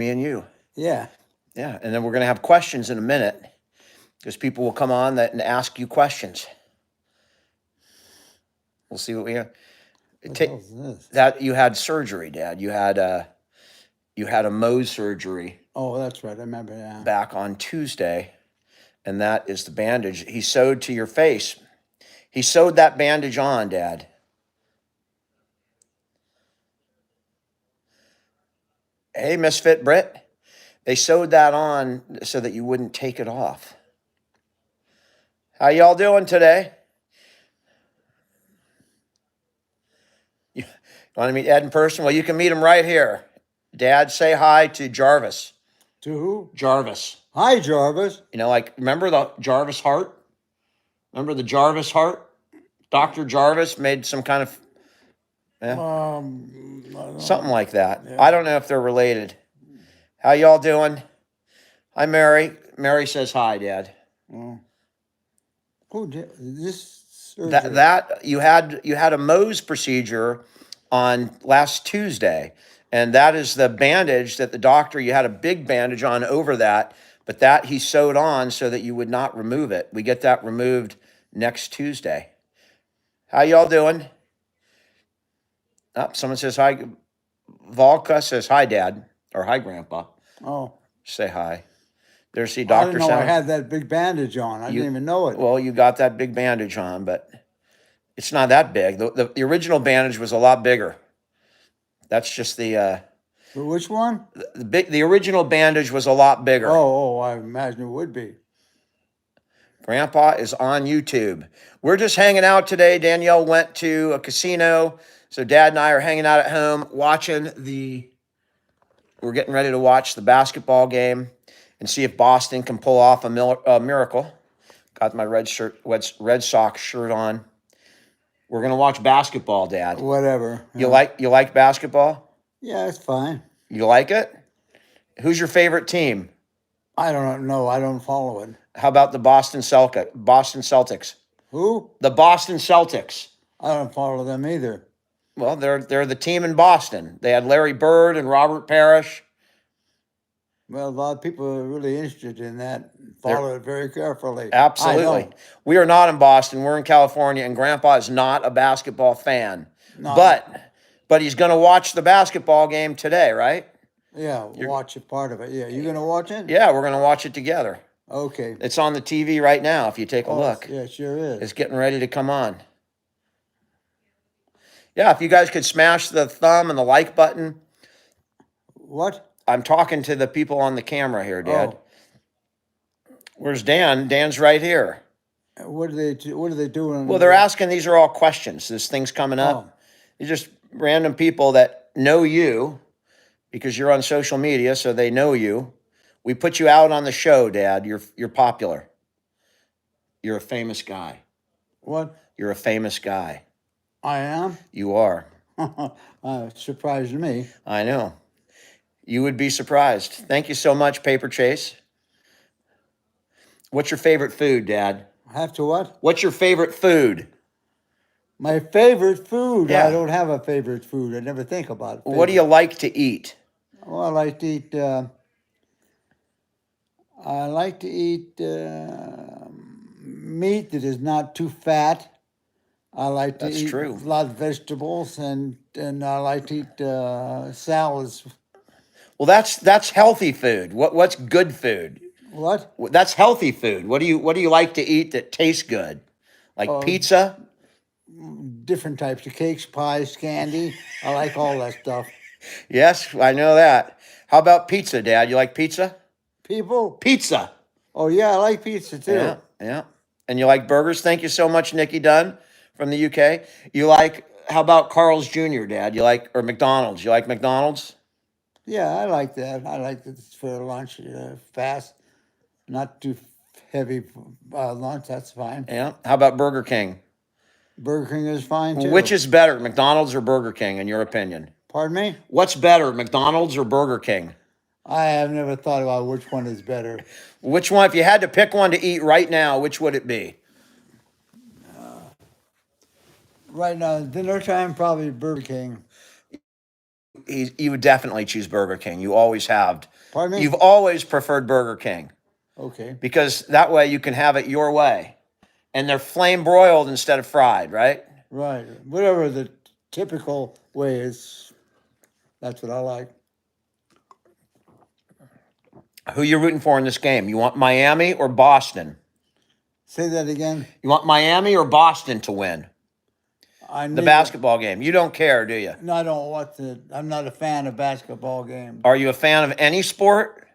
me and you. Yeah. Yeah, and then we're going to have questions in a minute because people will come on that and ask you questions. We'll see what we have. What the hell is this? That you had surgery, Dad. You had a Mohs surgery Oh, that's right. I remember that. back on Tuesday, and that is the bandage he sewed to your face. He sewed that bandage on, Dad. Hey, Misfit Brit. They sewed that on so that you wouldn't take it off. How y'all doing today? You want to meet Ed in person? Well, you can meet him right here. Dad, say hi to Jarvis. To who? Jarvis. Hi, Jarvis. You know, like, remember the Jarvis heart? Remember the Jarvis heart? Dr. Jarvis made some kind of something like that. Yeah. I don't know if they're related. How y'all doing? Hi, Mary. Mary says hi, Dad. Who did this surgery? That you had a Mohs procedure on last Tuesday, and that is the bandage that the doctor, you had a big bandage on over that, but that he sewed on so that you would not remove it. We get that removed next Tuesday. How y'all doing? Oh, someone says hi. Volka says hi, Dad, or hi, Grandpa. Oh, Say hi. There's the I doctor. didn't know I had that big bandage on. I didn't even know it. Well, you got that big bandage on, but it's not that big. The original bandage was a lot bigger. That's just But which one? the original bandage was a lot bigger. Oh, I imagine it would be. Grandpa is on YouTube. We're just hanging out today. Danielle went to a casino, so Dad and I are hanging out at home watching we're getting ready to watch the basketball game and see if Boston can pull off a miracle. Got my Red Sox shirt on. We're gonna watch basketball, Dad. Whatever. You like basketball? Yeah, it's fine. You like it? Who's your favorite team? I don't know. I don't follow it. How about the Boston Celtics? Who? The Boston Celtics. I don't follow them either. Well, they're the team in Boston. They had Larry Bird and Robert Parrish. Well, a lot of people are really interested in that. Follow it very carefully. Absolutely. We are not in Boston. We're in California, and Grandpa is not a basketball fan. No. But he's going to watch the basketball game today, right? Yeah, watch a part of it. Yeah, you gonna watch it? Yeah, we're going to watch it together. Okay. It's on the TV right now. If you take a look, Yeah, it sure is. It's getting ready to come on. Yeah, if you guys could smash the thumb and the like button. What? I'm talking to the people on the camera here, Dad. Oh. Where's Dan? Dan's right here. What are they doing? Well, they're asking. These are all questions. This thing's coming up. Oh. These are just random people that know you because you're on social media, so they know you. We put you out on the show, Dad. You're popular. You're a famous guy. What? You're a famous guy. I am? You are. Surprised me. I know. You would be surprised. Thank you so much, Paper Chase. What's your favorite food, Dad? Have to what? What's your favorite food? My favorite food? Yeah. I don't have a favorite food. I never think about it. What do you like to eat? Well, I like to eat. Meat that is not too fat. I like to eat true. a lot of vegetables, and I like to eat salads. Well, that's healthy food. What's good food? What? That's healthy food. What do you like to eat that tastes good? Like pizza? Different types of cakes, pies, candy. I like all that stuff. Yes, I know that. How about pizza, Dad? You like pizza? People? Pizza. Oh, yeah, I like pizza, too. Yeah, yeah. And you like burgers? Thank you so much, Nikki Dunn from the UK. How about Carl's Jr., Dad? Or McDonald's? You like McDonald's? Yeah, I like that. I like it for lunch, fast, not too heavy lunch. That's fine. Yeah. How about Burger King? Burger King is fine, too. Which is better, McDonald's or Burger King, in your opinion? Pardon me? What's better, McDonald's or Burger King? I have never thought about which one is better. Which one, if you had to pick one to eat right now, which would it be? Right now, dinner time, probably Burger King. you would definitely choose Burger King. You always have. Pardon me? You've always preferred Burger King Okay. because that way you can have it your way. And they're flame broiled instead of fried, right? Right. Whatever the typical way is, that's what I like. Who you rooting for in this game? You want Miami or Boston? Say that again. You want Miami or Boston to win I the need basketball game? You don't care, do you? No, I don't want to. I'm not a fan of basketball games. Are you a fan of any sport?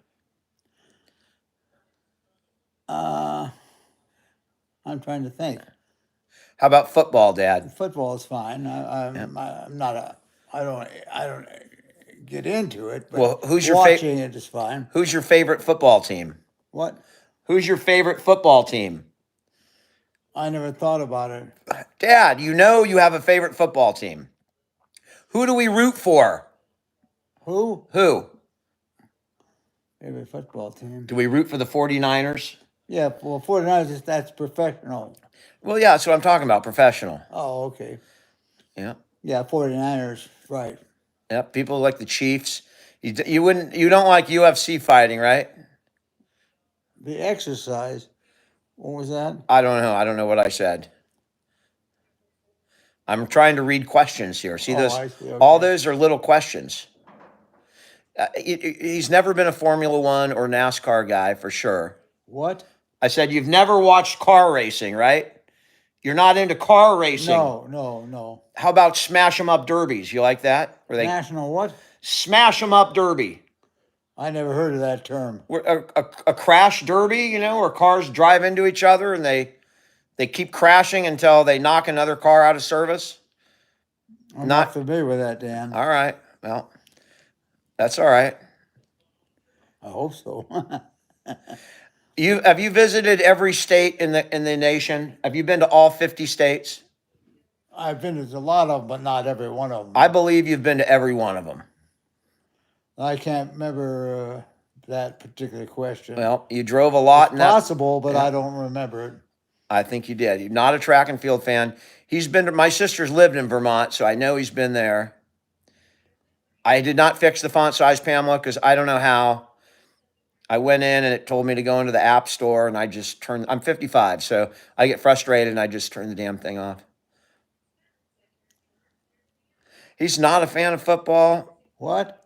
I'm trying to think. How about football, Dad? Football is fine. I'm not a. I don't get into it. But Well, who's your watching it is fine. Who's your favorite football team? What? Who's your favorite football team? I never thought about it. Dad, you know you have a favorite football team. Who do we root for? Who? Who? Favorite football team. Do we root for the 49ers? Yeah, well, 49ers, that's professional. Well, yeah, that's what I'm talking about, professional. Oh, okay. Yeah. Yeah, 49ers, right. Yep, people like the Chiefs. You don't like UFC fighting, right? The exercise, what was that? I don't know. I don't know what I said. I'm trying to read questions here. See Oh, those? I see, All okay. those are little questions. He's never been a Formula One or NASCAR guy for sure. What? I said you've never watched car racing, right? You're not into car racing. No. How about smash 'em up derbies? You like that? Where they National what? smash 'em up derby? I never heard of that term. A crash derby, you know, where cars drive into each other and they keep crashing until they knock another car out of service. I'm Not- not familiar with that, Dan. All right. Well, that's all right. I hope so. Have you visited every state in the nation? Have you been to all 50 states? I've been to a lot of them, but not every one of them. I believe you've been to every one of them. I can't remember that particular question. Well, you drove a lot in that. Possible, but I don't remember it. I think you did. You're not a track and field fan. He's been to, my sister's lived in Vermont, so I know he's been there. I did not fix the font size, Pamela, because I don't know how. I went in and it told me to go into the app store and I just turned, I'm 55, so I get frustrated and I just turn the damn thing off. He's not a fan of football. What?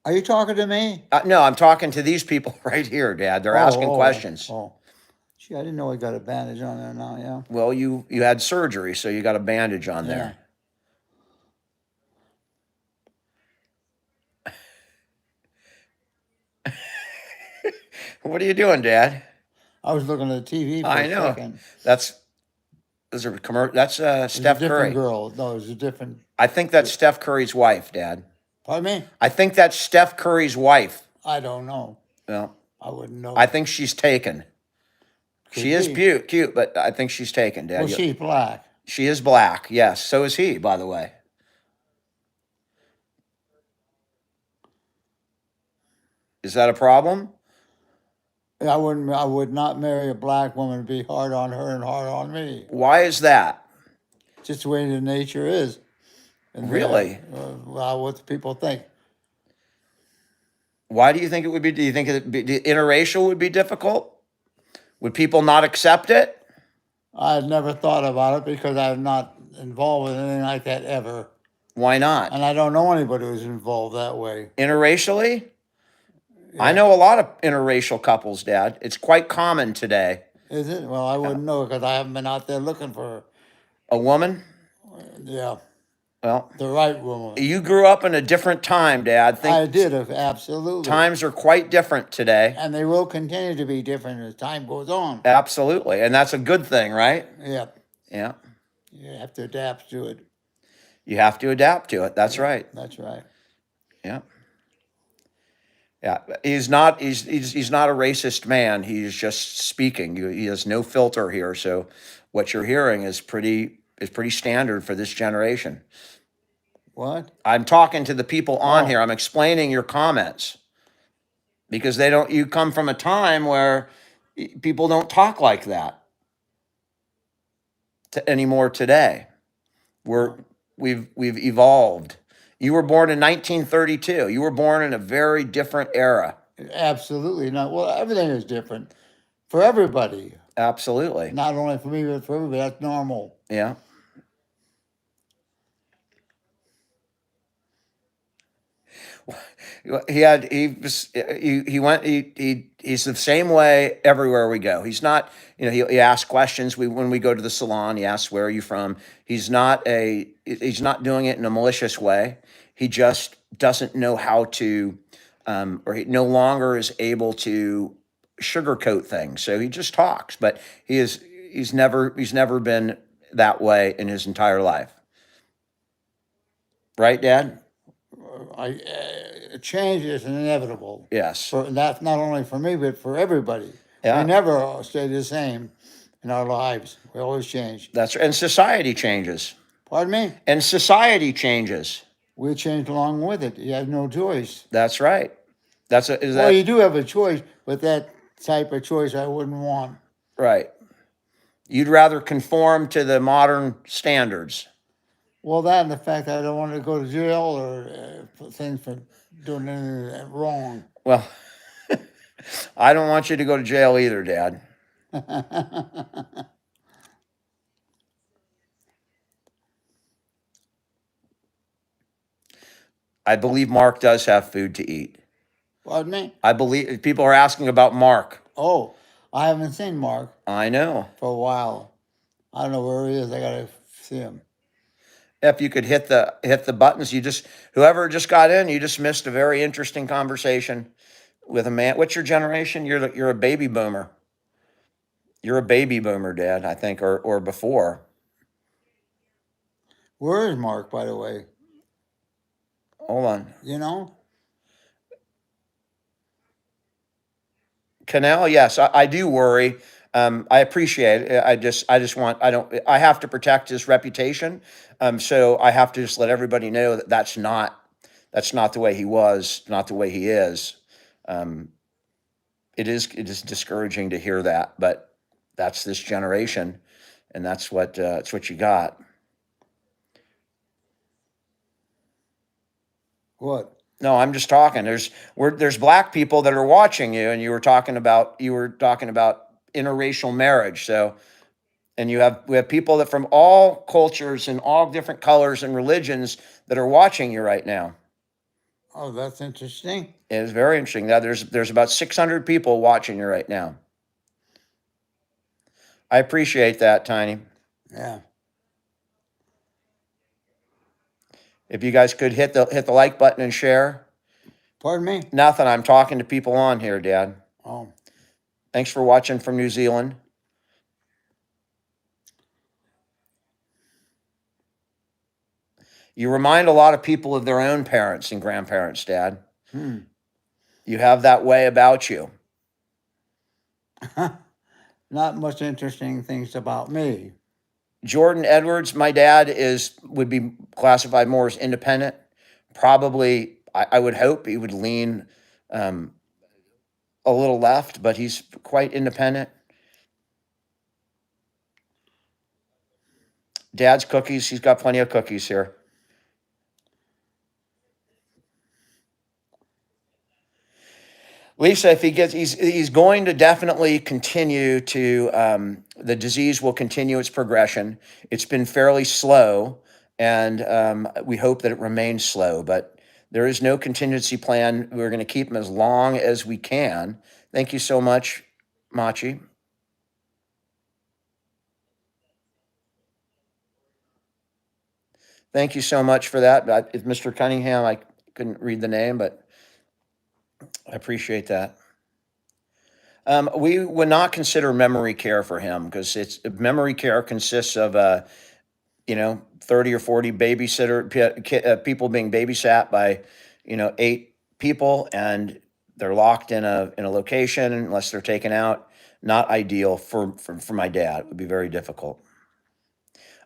Are you talking to me? No, I'm talking to these people right here, Dad. They're asking questions. Oh. Gee, I didn't know I got a bandage on there now, yeah. Well, you had surgery, so you got a bandage on there. What are you doing, Dad? I was looking at the TV for I a know. second. That's Steph Different Curry. girl. No, it was a different. I think that's Steph Curry's wife, Dad. Pardon me? I think that's Steph Curry's wife. I don't know. Well, I wouldn't know. I think she's taken. Could She is be. cute, but I think she's taken, Dad. Well, she's black. She is black, yes. So is he, by the way. Is that a problem? I would not marry a black woman and be hard on her and hard on me. Why is that? Just the way the nature is. And Really? Well, what people think. Why do you think it would be? Do you think interracial would be difficult? Would people not accept it? I've never thought about it because I'm not involved with anything like that ever. Why not? And I don't know anybody who's involved that way. Interracially? I know a lot of interracial couples, Dad. It's quite common today. Is it? Well, I wouldn't know because I haven't been out there looking for, A woman? yeah, Well, the right woman. you grew up in a different time, Dad. I did, absolutely. Times are quite different today. And they will continue to be different as time goes on. Absolutely. And that's a good thing, right? Yeah, Yeah. you have to adapt to it. You have to adapt to it. That's right. That's right. Yeah. Yeah. He's not a racist man. He's just speaking. He has no filter here. So what you're hearing is pretty standard for this generation. What? I'm talking to the people on here. I'm explaining your comments because you come from a time where people don't talk like that anymore today. We've evolved. You were born in 1932. You were born in a very different era. Absolutely not. Well, everything is different for everybody. Absolutely. Not only for me, but for everybody. That's normal. Yeah. He's the same way everywhere we go. He's not, he asks questions. When we go to the salon, he asks, where are you from? He's not doing it in a malicious way. He just doesn't know how to, or he no longer is able to sugarcoat things. So he just talks, but he's never been that way in his entire life. Right, Dad? Change is inevitable. Yes. That's not only for me, but for everybody. Yeah. We never stay the same in our lives. We always change. That's right. And society changes. Pardon me? And society changes. We change along with it. You have no choice. That's right. Well, you do have a choice, but that type of choice I wouldn't want. Right. You'd rather conform to the modern standards. Well, that and the fact that I don't want to go to jail or things for doing anything wrong. Well, I don't want you to go to jail either, Dad. I believe Mark does have food to eat. Pardon me? I believe people are asking about Mark. Oh, I haven't seen Mark I know. for a while. I don't know where he is. I gotta see him. If you could hit the buttons, whoever just got in, you just missed a very interesting conversation with a man. What's your generation? You're a baby boomer. You're a baby boomer, Dad, I think, or before. Where is Mark, by the way? Hold on. You know? Canal, yes, I do worry. I appreciate it. I have to protect his reputation. So I have to just let everybody know that that's not the way he was, not the way he is. It is discouraging to hear that, but that's this generation, and that's what you got. What? No, I'm just talking. There's black people that are watching you, and you were talking about interracial marriage. So, and we have people that from all cultures and all different colors and religions that are watching you right now. Oh, that's interesting. It is very interesting. Now there's about 600 people watching you right now. I appreciate that, Tiny. Yeah. If you guys could hit the like button and share. Pardon me? Nothing. I'm talking to people on here, Dad. Oh. Thanks for watching from New Zealand. You remind a lot of people of their own parents and grandparents, Dad. You have that way about you. Not much interesting things about me. Jordan Edwards, my dad would be classified more as independent. Probably, I would hope he would lean a little left, but he's quite independent. Dad's cookies, he's got plenty of cookies here. Lisa, if he's going to definitely continue to, the disease will continue its progression. It's been fairly slow, and we hope that it remains slow, but there is no contingency plan. We're going to keep him as long as we can. Thank you so much, Machi. Thank you so much for that. If Mr. Cunningham, I couldn't read the name, but I appreciate that. We would not consider memory care for him because memory care consists of 30 or 40 people being babysat by 8 people, and they're locked in a location unless they're taken out. Not ideal for my dad. It would be very difficult.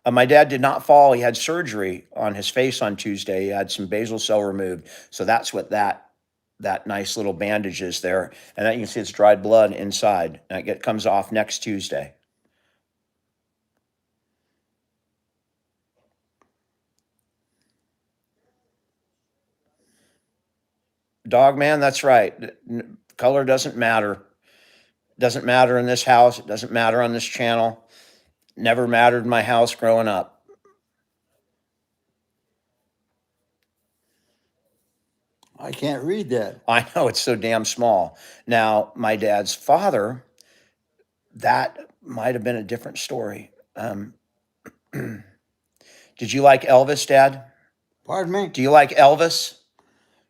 My dad did not fall. He had surgery on his face on Tuesday. He had some basal cell removed. So that's what that nice little bandage is there. And that you can see it's dried blood inside. And it comes off next Tuesday. Dog man, that's right. Color doesn't matter. Doesn't matter in this house. It doesn't matter on this channel. Never mattered in my house growing up. I can't read that. I know it's so damn small. Now, my dad's father, that might have been a different story. Did you like Elvis, Dad? Pardon me? Do you like Elvis?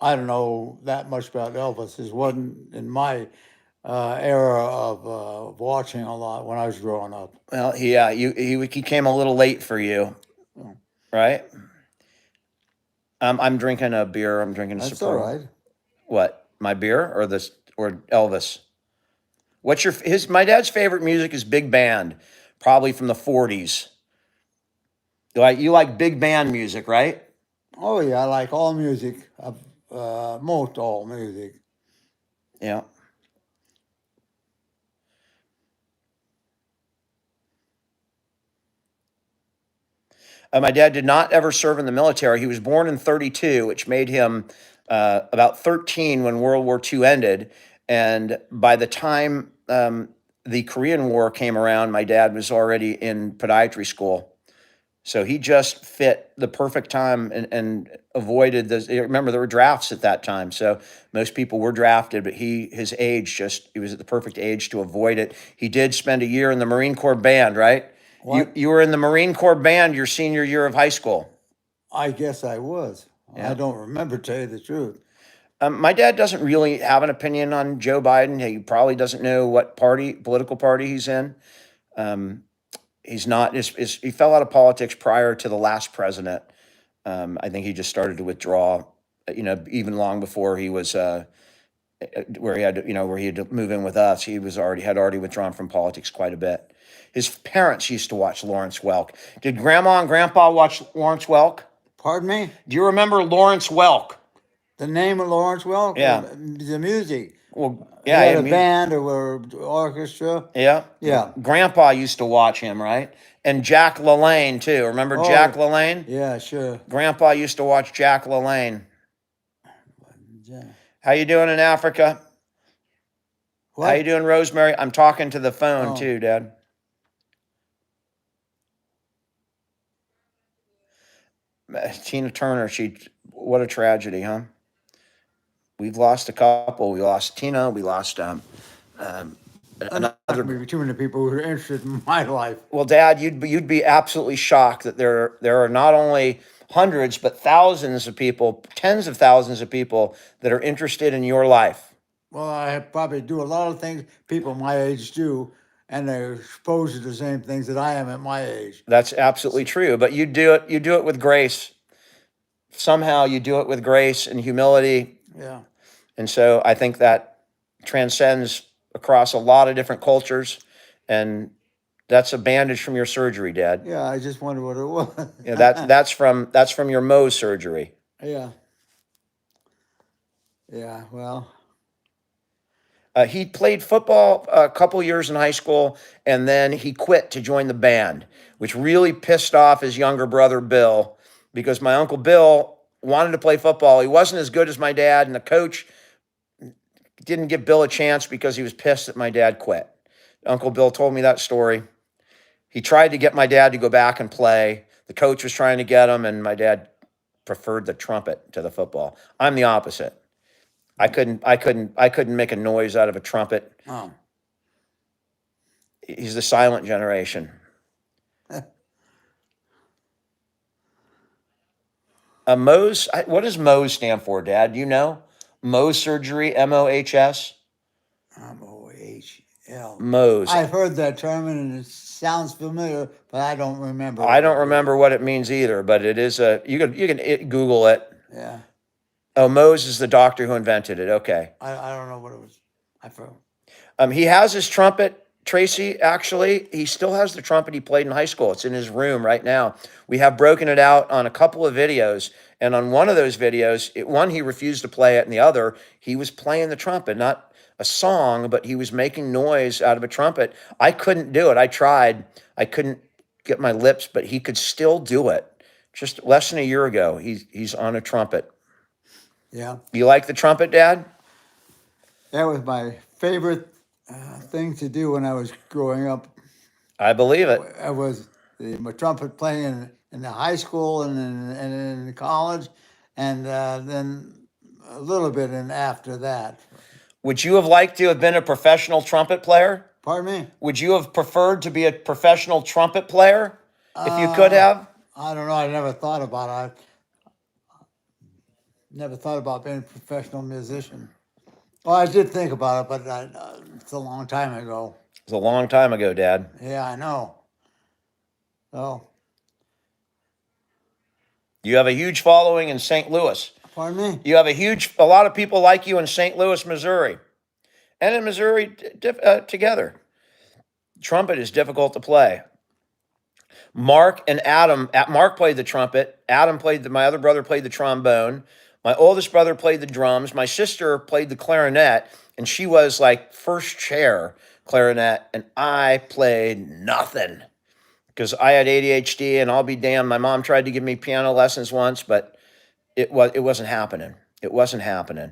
I don't know that much about Elvis. It wasn't in my era of watching a lot when I was growing up. Well, yeah, he came a little late for you, Oh. right? I'm drinking a beer. I'm drinking a That's Sapporo. all right. What? My beer or this or Elvis? What's your his? My dad's favorite music is big band, probably from the '40s. You like big band music, right? Oh yeah, I like all music. Most all music. Yeah. My dad did not ever serve in the military. He was born in '32, which made him about 13 when World War II ended. And by the time the Korean War came around, my dad was already in podiatry school. So he just fit the perfect time and avoided the. Remember, there were drafts at that time, so most people were drafted, but his age he was at the perfect age to avoid it. He did spend a year in the Marine Corps band, right? What? You were in the Marine Corps band your senior year of high school. I guess I was. Yeah. I don't remember, to tell you the truth. My dad doesn't really have an opinion on Joe Biden. He probably doesn't know what political party he's in. He's not. He fell out of politics prior to the last president. I think he just started to withdraw. Even long before he was where he had to move in with us. He had already withdrawn from politics quite a bit. His parents used to watch Lawrence Welk. Did Grandma and Grandpa watch Lawrence Welk? Pardon me? Do you remember Lawrence Welk? The name of Lawrence Welk? Yeah. The music. Well, He yeah, had a band or orchestra. Yeah. Yeah. Grandpa used to watch him, right? And Jack LaLanne too. Remember Jack LaLanne? Yeah, sure. Grandpa used to watch Jack LaLanne. Yeah. How you doing in Africa? What? How you doing, Rosemary? I'm talking to the phone Oh. too, Dad. Tina Turner, what a tragedy, huh? We've lost a couple. We lost Tina. We lost another. Maybe too many people who are interested in my life. Well, Dad, you'd be absolutely shocked that there are not only hundreds but thousands of people, tens of thousands of people that are interested in your life. Well, I probably do a lot of things people my age do, and they're exposed to the same things that I am at my age. That's absolutely true. But you do it with grace. Somehow you do it with grace and humility. Yeah. And so I think that transcends across a lot of different cultures, and that's a bandage from your surgery, Dad. Yeah, I just wondered what it was. Yeah, that's from your Mohs surgery. Yeah. Yeah, well. He played football a couple years in high school, and then he quit to join the band, which really pissed off his younger brother, Bill, because my Uncle Bill wanted to play football. He wasn't as good as my dad, and the coach didn't give Bill a chance because he was pissed that my dad quit. Uncle Bill told me that story. He tried to get my dad to go back and play. The coach was trying to get him, and my dad preferred the trumpet to the football. I'm the opposite. I couldn't make a noise out of a trumpet. Oh. He's the silent generation. Mohs, what does Mohs stand for, Dad? Do you know? Mohs surgery, M-O-H-S? M-O-H-L. Mohs. I've heard that term and it sounds familiar, but I don't remember. I don't remember what it means either, but it is you can Google it. Yeah. Oh, Mohs is the doctor who invented it. Okay. I don't know what it was. I've heard. He has his trumpet, Tracy, actually. He still has the trumpet he played in high school. It's in his room right now. We have broken it out on a couple of videos. And on one of those videos, one, he refused to play it, and the other, he was playing the trumpet. Not a song, but he was making noise out of a trumpet. I couldn't do it. I tried. I couldn't get my lips, but he could still do it. Just less than a year ago, he's on a trumpet. Yeah, You like the trumpet, Dad? that was my favorite thing to do when I was growing up. I believe it. I was my trumpet playing in the high school and in college, and then a little bit in after that. Would you have liked to have been a professional trumpet player? Pardon me? Would you have preferred to be a professional trumpet player if you could Uh, have? I don't know. I never thought about it. I never thought about being a professional musician. Well, I did think about it, but it's a long time ago. It was a long time ago, Dad. Yeah, I know. So, You have a huge following in St. Louis. pardon me? You have a lot of people like you in St. Louis, Missouri, and in Missouri together. Trumpet is difficult to play. Mark and Adam, Mark played the trumpet. Adam my other brother played the trombone. My oldest brother played the drums. My sister played the clarinet, and she was like first chair clarinet, and I played nothing because I had ADHD, and I'll be damned. My mom tried to give me piano lessons once, but it wasn't happening. It wasn't happening.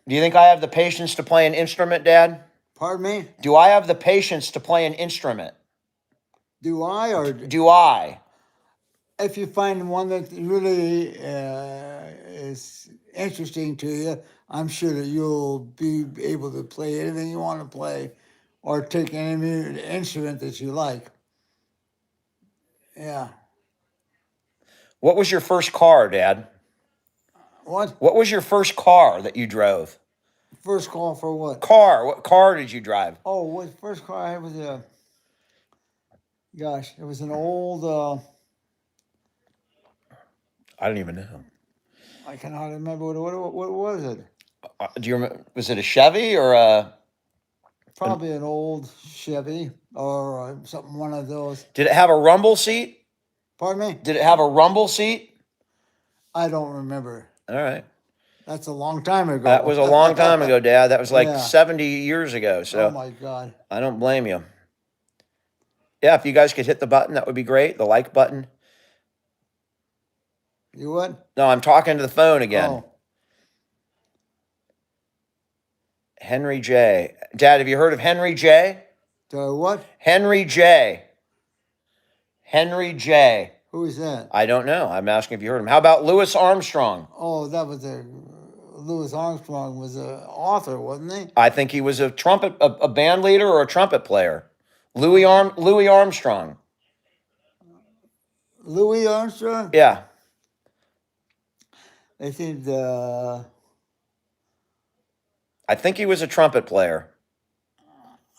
Do you think I have the patience to play an instrument, Dad? Pardon me? Do I have the patience to play an instrument? Do I or Do I? if you find one that really is interesting to you, I'm sure that you'll be able to play anything you want to play or take any instrument that you like. Yeah. What was your first car, Dad? What? What was your first car that you drove? First call for what? Car. What car did you drive? Oh, what first car I had was gosh, it was an old, I don't even know. I cannot remember what was it? Do you remember? Was it a Chevy or a? Probably an old Chevy or something, one of those. Did it have a rumble seat? Pardon me? Did it have a rumble seat? I don't remember. All right. That's a long time ago. That was a long time ago, Dad. That was like Yeah. 70 years ago. Oh So my God. I don't blame you. Yeah, if you guys could hit the button, that would be great. The like button. You what? No, I'm talking to the phone again. Oh, Henry J. Dad, have you heard of Henry J? so what? Henry J. Henry J. Who is that? I don't know. I'm asking if you heard him. How about Louis Armstrong? Oh, that was Louis Armstrong was an author, wasn't he? I think he was a band leader or a trumpet player. Louis Armstrong. Louis Armstrong? Yeah. They seemed, I think he was a trumpet player.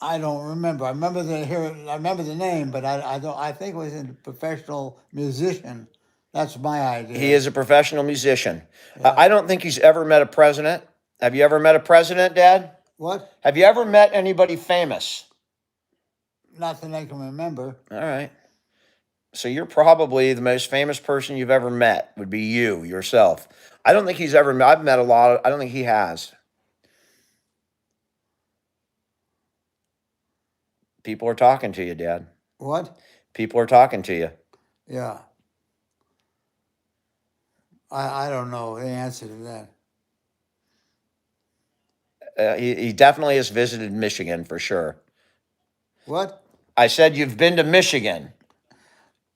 I don't remember. I remember the name, but I don't. I think it was a professional musician. That's my idea. He is a professional musician. I don't think he's ever met a president. Have you ever met a president, Dad? What? Have you ever met anybody famous? Not that I can remember. All right. So you're probably the most famous person you've ever met would be you, yourself. I don't think he's ever met, I've met a lot of, I don't think he has. People are talking to you, Dad. What? People are talking to you. Yeah. I don't know the answer to that. He definitely has visited Michigan for sure. What? I said you've been to Michigan.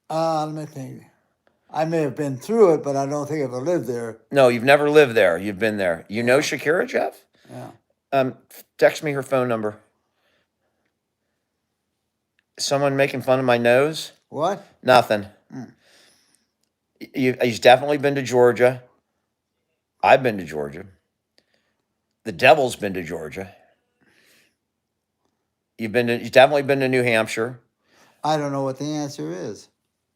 Let me think. I may have been through it, but I don't think I've ever lived there. No, you've never lived there. You've been there. You know Shakira, Jeff? Yeah. Text me her phone number. Someone making fun of my nose? What? Nothing. He's definitely been to Georgia. I've been to Georgia. The Devil's been to Georgia. You've definitely been to New Hampshire. I don't know what the answer is.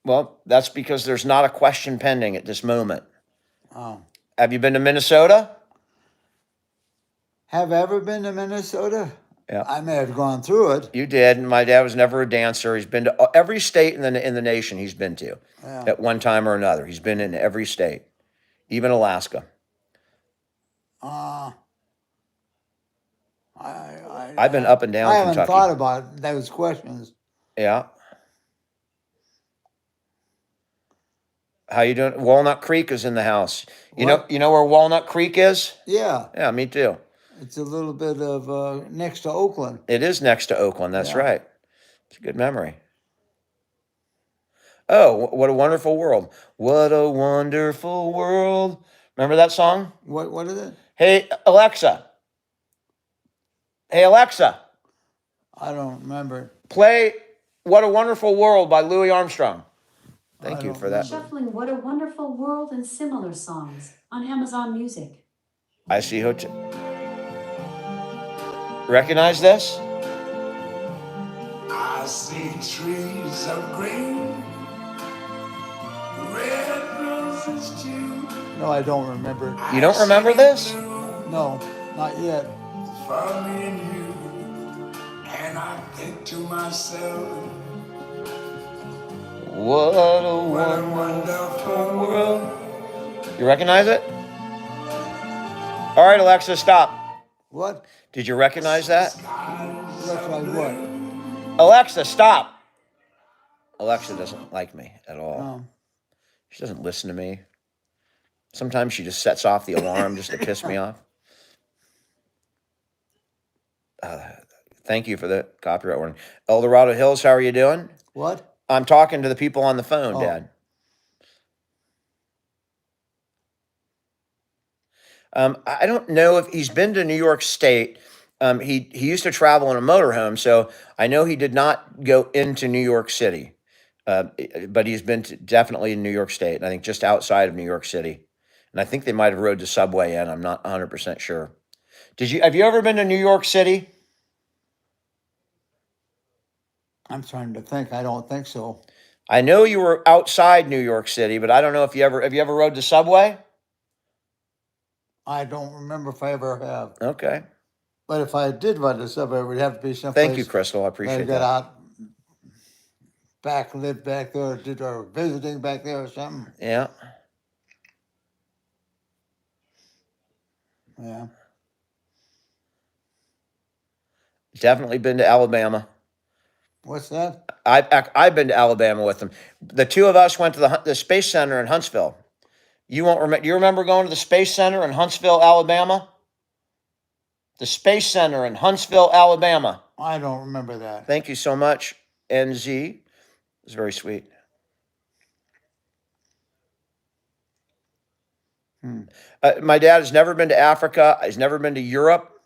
Well, that's because there's not a question pending at this moment. Oh. Have you been to Minnesota? Have I ever been to Minnesota? Yeah. I may have gone through it. You did. And my dad was never a dancer. He's been to every state in the nation he's been to Yeah. at one time or another. He's been in every state, even Alaska. I've been up and down I haven't Kentucky. thought about those questions. Yeah. How you doing? Walnut Creek is in the house. What? You know where Walnut Creek is? Yeah, Yeah, me too. it's a little bit of next to Oakland. It is next to Oakland. That's Yeah. right. It's a good memory. Oh, what a wonderful world. What a wonderful world. Remember that song? What is it? Hey, Alexa. Hey, Alexa, I don't remember. play What a Wonderful World by Louis Armstrong. Thank I you don't for that. remember. Shuffling What a Wonderful World and similar songs on Amazon Music. I see hotel. Recognize this? I see trees of green, red roses too. No, I don't remember. You don't remember this? No, not yet. For me and you, and I think to myself, What a what a wonderful wonderful world. world. You recognize it? All right, Alexa, stop. What? Did you recognize that? That's like what? Alexa, stop. Alexa doesn't like me at all. No. She doesn't listen to me. Sometimes she just sets off the alarm just to piss me off. Thank you for the copyright warning. El Dorado Hills, how are you doing? What? I'm talking to the people on the phone, Oh. Dad. I don't know if he's been to New York State. He used to travel in a motorhome, so I know he did not go into New York City. But he's been definitely in New York State, and I think just outside of New York City. And I think they might have rode the subway in. I'm not 100% sure. Have you ever been to New York City? I'm trying to think. I don't think so. I know you were outside New York City, but I don't know if have you ever rode the subway? I don't remember if I ever have. Okay. But if I did ride the subway, it would have to be someplace. Thank you, Crystal. I I appreciate got that. out back, lived back there, or visiting back there or something. Yeah. Yeah. Definitely been to Alabama. What's that? I've been to Alabama with them. The two of us went to the Space Center in Huntsville. You won't remember. Do you remember going to the Space Center in Huntsville, Alabama? The Space Center in Huntsville, Alabama. I don't remember that. Thank you so much, NZ. It was very sweet. My dad has never been to Africa. He's never been to Europe.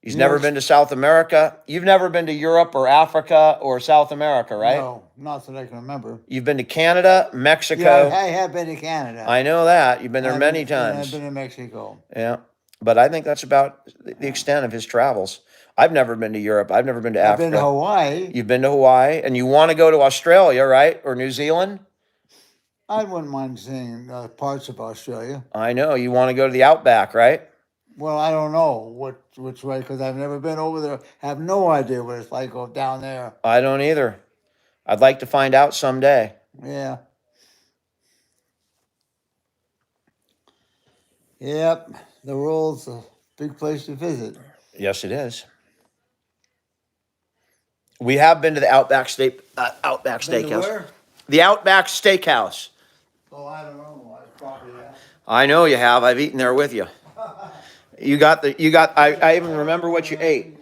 He's never been to South America. You've never been to Europe or Africa or South America, right? No, not that I can remember. You've been to Canada, Mexico. Yeah, I have been to Canada. I know that. You've been there many I've times. been in Mexico. Yeah. But I think that's about the extent of his travels. I've never been to Europe. I've never been to I've Africa. been to Hawaii. You've been to Hawaii, and you want to go to Australia, right? Or New Zealand? I wouldn't mind seeing parts of Australia. I know. You want to go to the Outback, right? Well, I don't know which way, because I've never been over there. Have no idea what it's like go down there. I don't either. I'd like to find out someday. Yeah. Yep. The world's a big place to visit. Yes, it is. We have been to the Outback Outback Been to Steakhouse. where? The Outback Steakhouse. Oh, I don't know. I probably have. I know you have. I've eaten there with you. I even remember what you ate.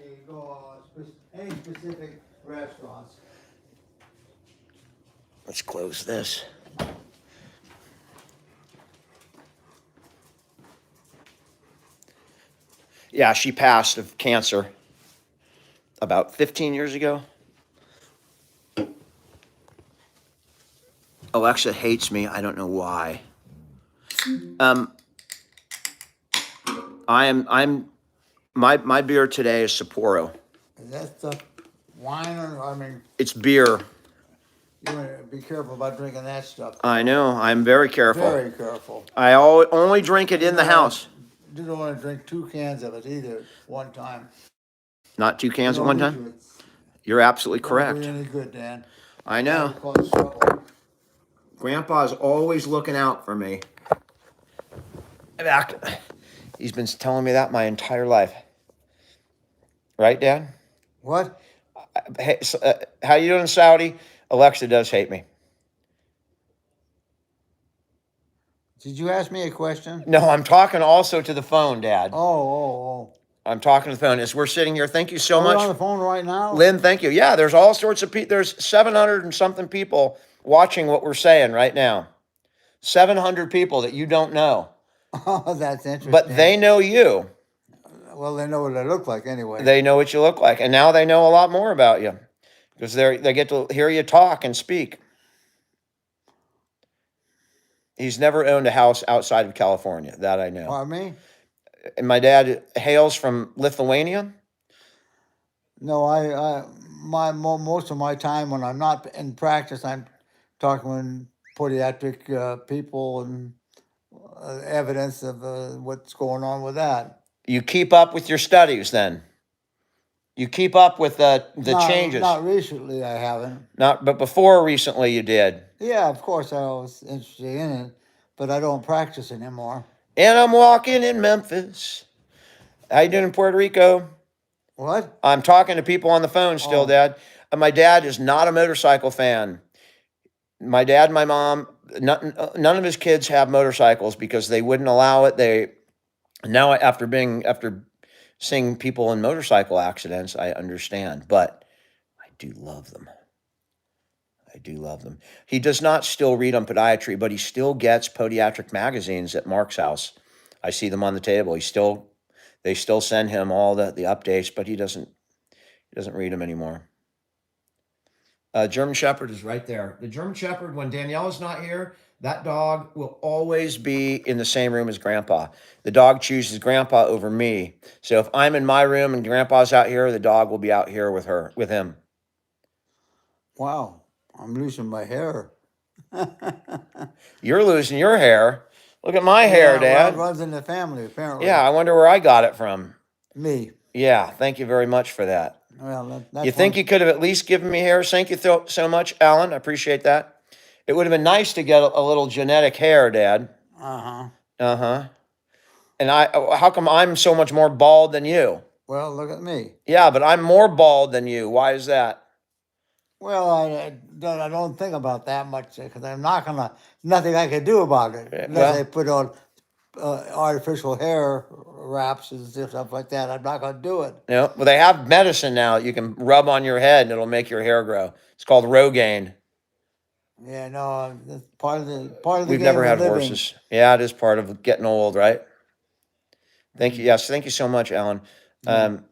Any specific restaurants. Let's close this. Yeah, she passed of cancer about 15 years ago. Alexa hates me. I don't know why. My beer today is Sapporo. Is that the wine or, I mean, It's beer. you want to be careful about drinking that stuff. I know. I'm very careful. Very careful. I only drink it in the house. You don't want to drink 2 cans of it either at one time. Not 2 cans at Don't one do time. it. You're absolutely Don't do correct. any good, Dan. I know. That'll cause trouble. Grandpa's always looking out for me. He's been telling me that my entire life. Right, Dad? What? Hey, how you doing, Saudi? Alexa does hate me. Did you ask me a question? No, I'm talking also to the phone, Dad. Oh. I'm talking to the phone as we're sitting here. Thank you so Are we much. on the phone right now? Lynn, thank you. Yeah, there's all sorts of people. There's 700 and something people watching what we're saying right now. 700 people that you don't know, Oh, that's interesting. but they know you. Well, they know what I look like anyway. They know what you look like. And now they know a lot more about you because they get to hear you talk and speak. He's never owned a house outside of California, that I know. Pardon me? And my dad hails from Lithuania. No, most of my time when I'm not in practice, I'm talking with podiatric people and evidence of what's going on with that. You keep up with your studies then. You keep up with the changes. Not recently, I haven't. But before recently you did. Yeah, of course I was interested in it, but I don't practice anymore. And I'm walking in Memphis. How you doing in Puerto Rico? What? I'm talking to people on the phone still, Oh. Dad. And my dad is not a motorcycle fan. My dad and my mom, none of his kids have motorcycles because they wouldn't allow it. Now after seeing people in motorcycle accidents, I understand, but I do love them. I do love them. He does not still read on podiatry, but he still gets podiatric magazines at Mark's house. I see them on the table. They still send him all the updates, but he doesn't read them anymore. German Shepherd is right there. The German Shepherd, when Danielle is not here, that dog will always be in the same room as Grandpa. The dog chooses Grandpa over me. So if I'm in my room and Grandpa's out here, the dog will be out here with him. Wow, I'm losing my hair. You're losing your hair. Look at my hair, Well, Dad. it runs in the family, apparently. Yeah, I wonder where I got it from. Me. Yeah, thank you very much for that. Well, that's You think you could have at least given me hair? Thank you so much, Alan. I appreciate that. It would have been nice to get a little genetic hair, Dad. Uh-huh. Uh-huh. And how come I'm so much more bald than you? Well, look at me. Yeah, but I'm more bald than you. Why is that? Well, I don't think about that much because I'm not gonna, nothing I can do about it. Unless well- I put on artificial hair wraps and stuff like that. I'm not gonna do it. Well, they have medicine now that you can rub on your head and it'll make your hair grow. It's called Rogaine. Yeah, no, that's part of the We've game never of had living. horses. Yeah, it is part of getting old, right? Thank you. Yes, thank you so much, Alan. Thank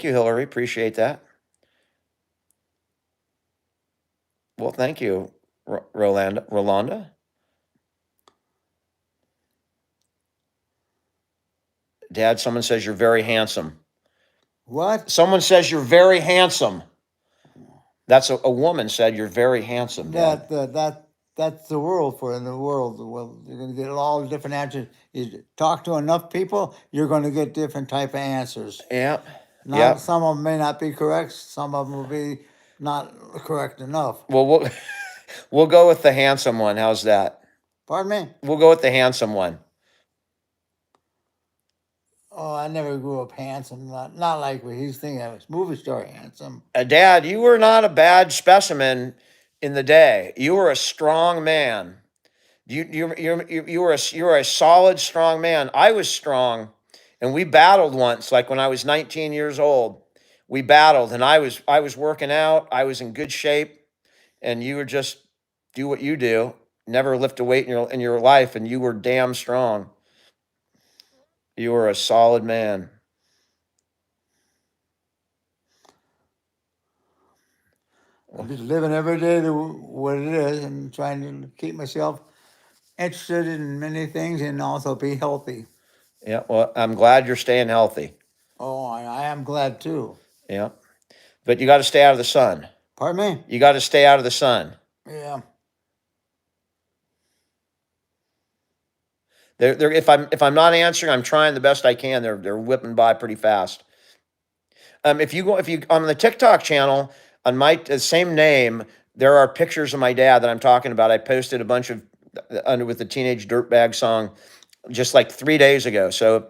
you, Hillary. Appreciate that. Well, thank you, Rolanda. Dad, someone says you're very handsome. What? Someone says you're very handsome. That's a woman said you're very handsome, Dad. That's the world for in the world. Well, you're going to get all the different answers. You talk to enough people, you're going to get different type of answers. Yeah. Now, Yeah. some of them may not be correct. Some of them will be not correct enough. Well, we'll go with the handsome one. How's that? Pardon me? We'll go with the handsome one. Oh, I never grew up handsome. Not like what he's thinking. I was movie star handsome. Dad, you were not a bad specimen in the day. You were a strong man. You were a solid, strong man. I was strong, and we battled once. Like when I was 19 years old, we battled, and I was working out. I was in good shape, and you were just do what you do. Never lift a weight in your life, and you were damn strong. You were a solid man. I'm just living every day to what it is and trying to keep myself interested in many things and also be healthy. Yeah, well, I'm glad you're staying healthy. Oh, I am glad too. Yeah, but you got to stay out of the sun. Pardon me? You got to stay out of the sun. Yeah. If I'm not answering, I'm trying the best I can. They're whipping by pretty fast. If you on the TikTok channel on my same name, there are pictures of my dad that I'm talking about. I posted a bunch of with the Teenage Dirtbag song just like 3 days ago. So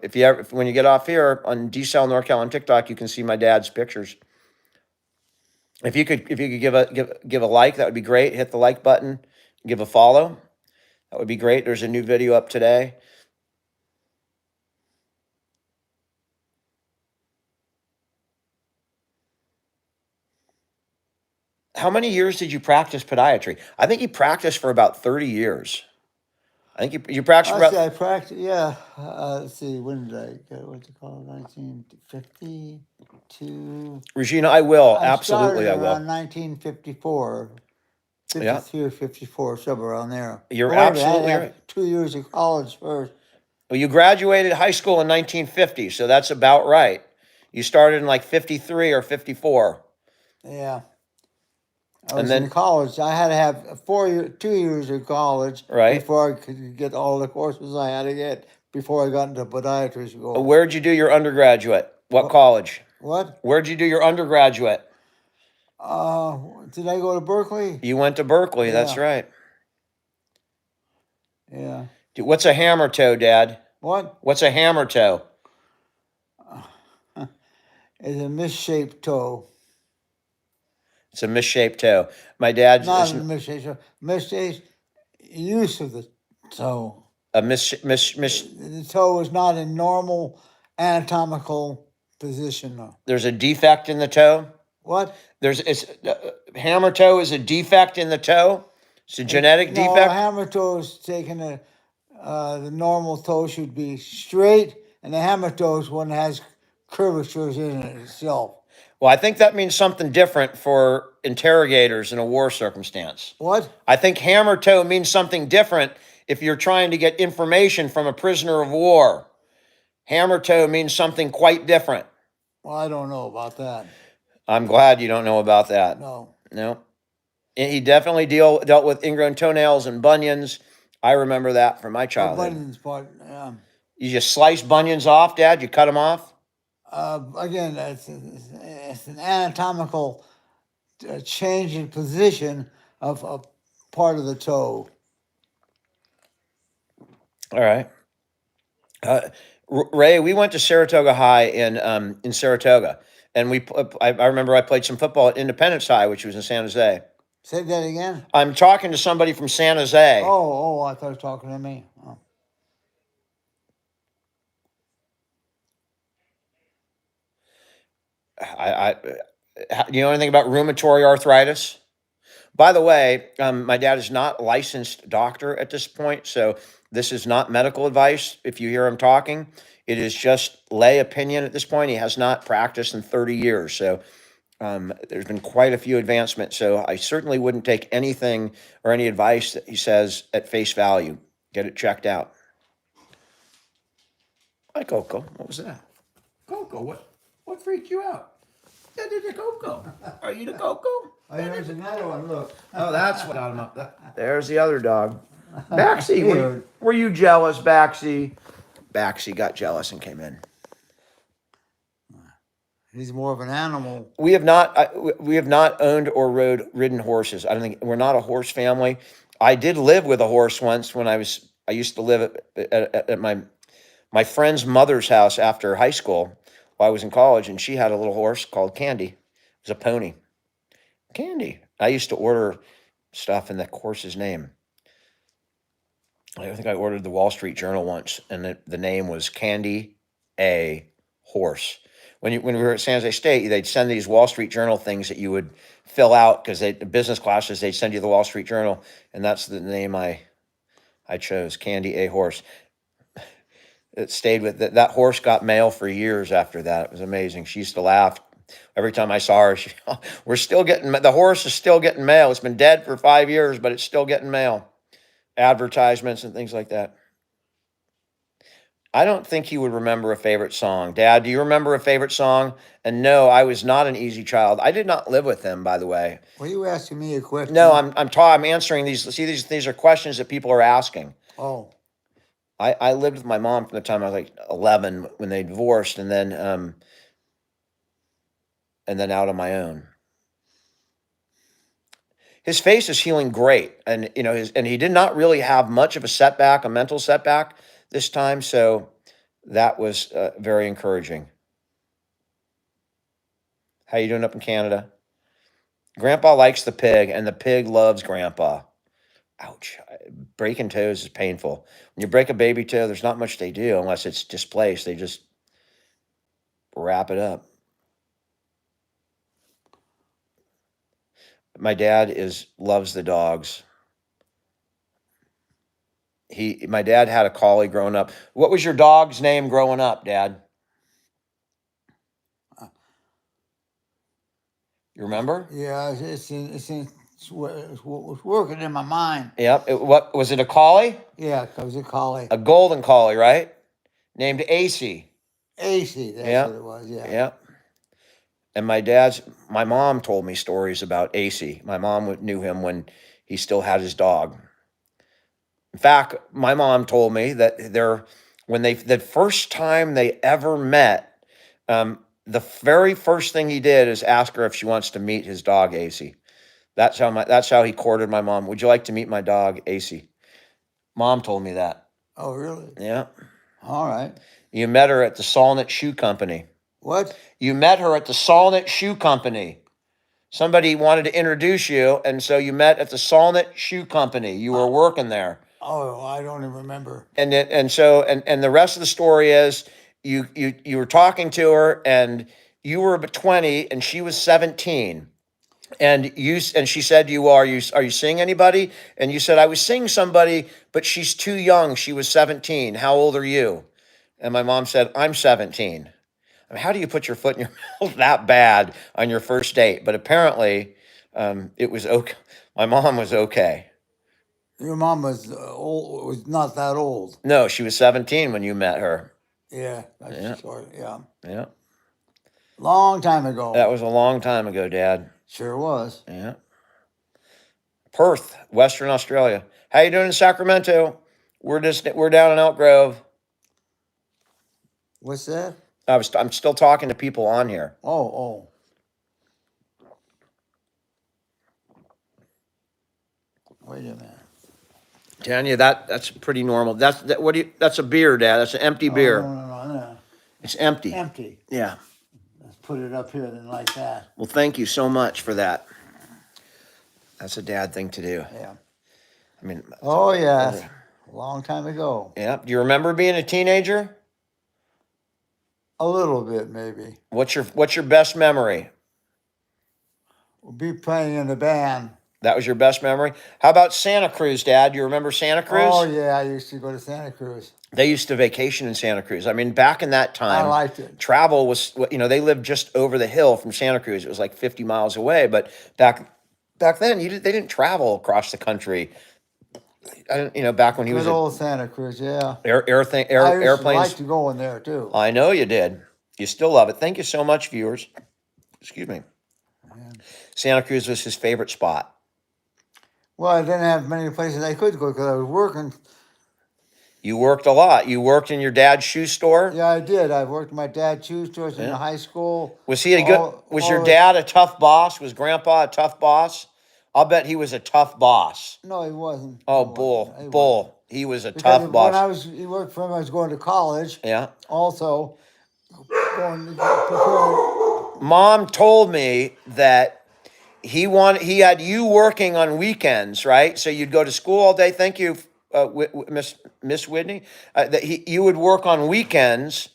when you get off here on DCell NorCal on TikTok, you can see my dad's pictures. If you could give a like, that would be great. Hit the like button, give a follow. That would be great. There's a new video up today. How many years did you practice podiatry? I think you practiced for about 30 years. I think you practiced for I see. about, I practiced. Yeah. Let's see. When did I get what you call it? 1952. Regina, I will. I Absolutely, started I around will. 1954, Yeah, 53 or 54, somewhere around there. you're Oh, wait a minute. I had to absolutely have right. 2 years of college first. Well, you graduated high school in 1950, so that's about right. You started in like 53 or 54. Yeah. I And was in then, college. I had to have 2 years of college right? before I could get all the courses I had to get before I got into podiatry school. Where'd you do your undergraduate? What What? college? What? Where'd you do your undergraduate? Uh, did I go to Berkeley? You went to Berkeley, that's Yeah. right. Yeah. What's a hammer toe, Dad? What? What's a hammer toe? It's a misshaped toe. It's a misshaped toe. My dad Not is a misshaped toe. Misshaped use of the toe. a The toe is not in normal anatomical position. there's a defect in the toe. What? Hammer toe is a defect in the toe. It's a genetic No, a defect. hammer toe is taking the normal toe should be straight, and the hammer toe is one that has curvatures in it itself. Well, I think that means something different for interrogators in a war circumstance. What? I think hammer toe means something different if you're trying to get information from a prisoner of war. Hammer toe means something quite different. Well, I don't know about that. I'm glad you don't know about that. No. No. He definitely dealt with ingrown toenails and bunions. I remember that from my The childhood. bunions part. You just slice bunions off, Dad? You cut them off? Again, it's an anatomical change in position of a part of the toe. All right. Ray, we went to Saratoga High in Saratoga, and I remember I played some football at Independence High, which was in San Jose. Say that again. I'm talking to somebody from San Jose. Oh, I thought you were talking to me. Oh. You know anything about rheumatoid arthritis? By the way, my dad is not a licensed doctor at this point, so this is not medical advice. If you hear him talking, it is just lay opinion at this point. He has not practiced in 30 years, so there's been quite a few advancements. So I certainly wouldn't take anything or any advice that he says at face value. Get it checked out. Hi, Coco. What was that? Coco, what freaked you out? Yeah, the Coco. Are you the Coco? Oh, there's another one. Look. Oh, that's what got him up. There's the other dog. Baxi, were you jealous, Baxi? Baxi got jealous and came in. He's more of an animal. We have not owned or ridden horses. I don't think we're not a horse family. I did live with a horse once when I used to live at my friend's mother's house after high school while I was in college, and she had a little horse called Candy. It was a pony. Candy. I used to order stuff in the horse's name. I think I ordered the Wall Street Journal once, and the name was Candy A Horse. When we were at San Jose State, they'd send these Wall Street Journal things that you would fill out because the business classes, they'd send you the Wall Street Journal, and that's the name I chose, Candy A Horse. It stayed with that horse. Got mail for years after that. It was amazing. She used to laugh every time I saw her. We're still getting the horse is still getting mail. It's been dead for 5 years, but it's still getting mail, advertisements and things like that. I don't think he would remember a favorite song. Dad, do you remember a favorite song? And no, I was not an easy child. I did not live with him, by the way. Were you asking me a question? No, I'm answering these. See, these are questions that people are asking. Oh. I lived with my mom from the time I was like 11 when they divorced, and then out on my own. His face is healing great, and and he did not really have much of a setback, a mental setback this time, so that was very encouraging. How you doing up in Canada? Grandpa likes the pig, and the pig loves Grandpa. Ouch. Breaking toes is painful. When you break a baby toe, there's not much they do unless it's displaced. They just wrap it up. My dad loves the dogs. My dad had a collie growing up. What was your dog's name growing up, Dad? You remember? Yeah, it's working in my mind. Yep. What was it? A collie? Yeah, it was a collie. A golden collie, right? Named AC. AC, that's Yeah. what it was, yeah. Yep. And my mom told me stories about AC. My mom knew him when he still had his dog. In fact, my mom told me that the first time they ever met, the very first thing he did is ask her if she wants to meet his dog AC. That's how he courted my mom. Would you like to meet my dog AC? Mom told me that. Oh, really? Yeah. All right. You met her at the Solnit Shoe Company. What? You met her at the Solnit Shoe Company. Somebody wanted to introduce you, and so you met at the Solnit Shoe Company. You were working there. Oh, I don't even remember. And the rest of the story is you were talking to her, and you were about 20 and she was 17. And she said to you, are you seeing anybody? And you said, I was seeing somebody, but she's too young. She was 17. How old are you? And my mom said, I'm 17. I mean, how do you put your foot in your mouth that bad on your first date? But apparently, it was okay. My mom was okay. Your mom was old, was not that old. No, she was 17 when you met her. Yeah, that's Yeah. short. Yeah. Yeah. Long time ago. That was a long time ago, Dad. Sure was. Yeah. Perth, Western Australia. How you doing in Sacramento? We're down in Elk Grove. What's that? I'm still talking to people on here. Oh. Wait a minute. Tanya, that's pretty normal. That's a beer, Dad. That's an empty beer. No. It's empty. Empty. Yeah. Let's put it up here then like that. Well, thank you so much for that. That's a dad thing to do. Yeah. I mean, Oh, yeah. A long time ago. yeah. Do you remember being a teenager? A little bit, maybe. What's your best memory? We'll be playing in the band. That was your best memory? How about Santa Cruz, Dad? Do you remember Santa Cruz? Oh, yeah. I used to go to Santa Cruz. They used to vacation in Santa Cruz. I mean, back in that time, I liked it. travel was, they lived just over the hill from Santa Cruz. It was like 50 miles away. But back then, they didn't travel across the country. Back when he was Good old Santa Cruz, yeah. I used to airplanes. like to go in there, too. I know you did. You still love it. Thank you so much, viewers. Excuse me. Santa Cruz was his favorite spot. Well, I didn't have many places I could go because I was working. You worked a lot. You worked in your dad's shoe store. Yeah, I did. I worked in my dad's shoe stores in Yeah. the high school. Was he a good? Was your dad a tough boss? Was Grandpa a tough boss? I'll bet he was a tough boss. No, he wasn't. Oh, He wasn't. bull, He wasn't. bull. He was a Because tough boss. he worked for him, I was going to college. Yeah. Also, going to prepare. Mom told me that he had you working on weekends, right? So you'd go to school all day. Thank you, Miss Whitney. That you would work on weekends,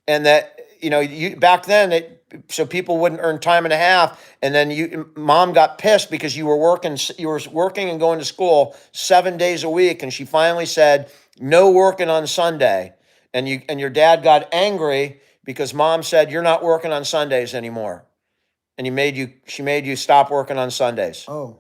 and that you back then so people wouldn't earn time and a half, and then Mom got pissed because you were working and going to school 7 days a week, and she finally said no working on Sunday, and your dad got angry because Mom said you're not working on Sundays anymore. And she made you stop working on Sundays. Oh,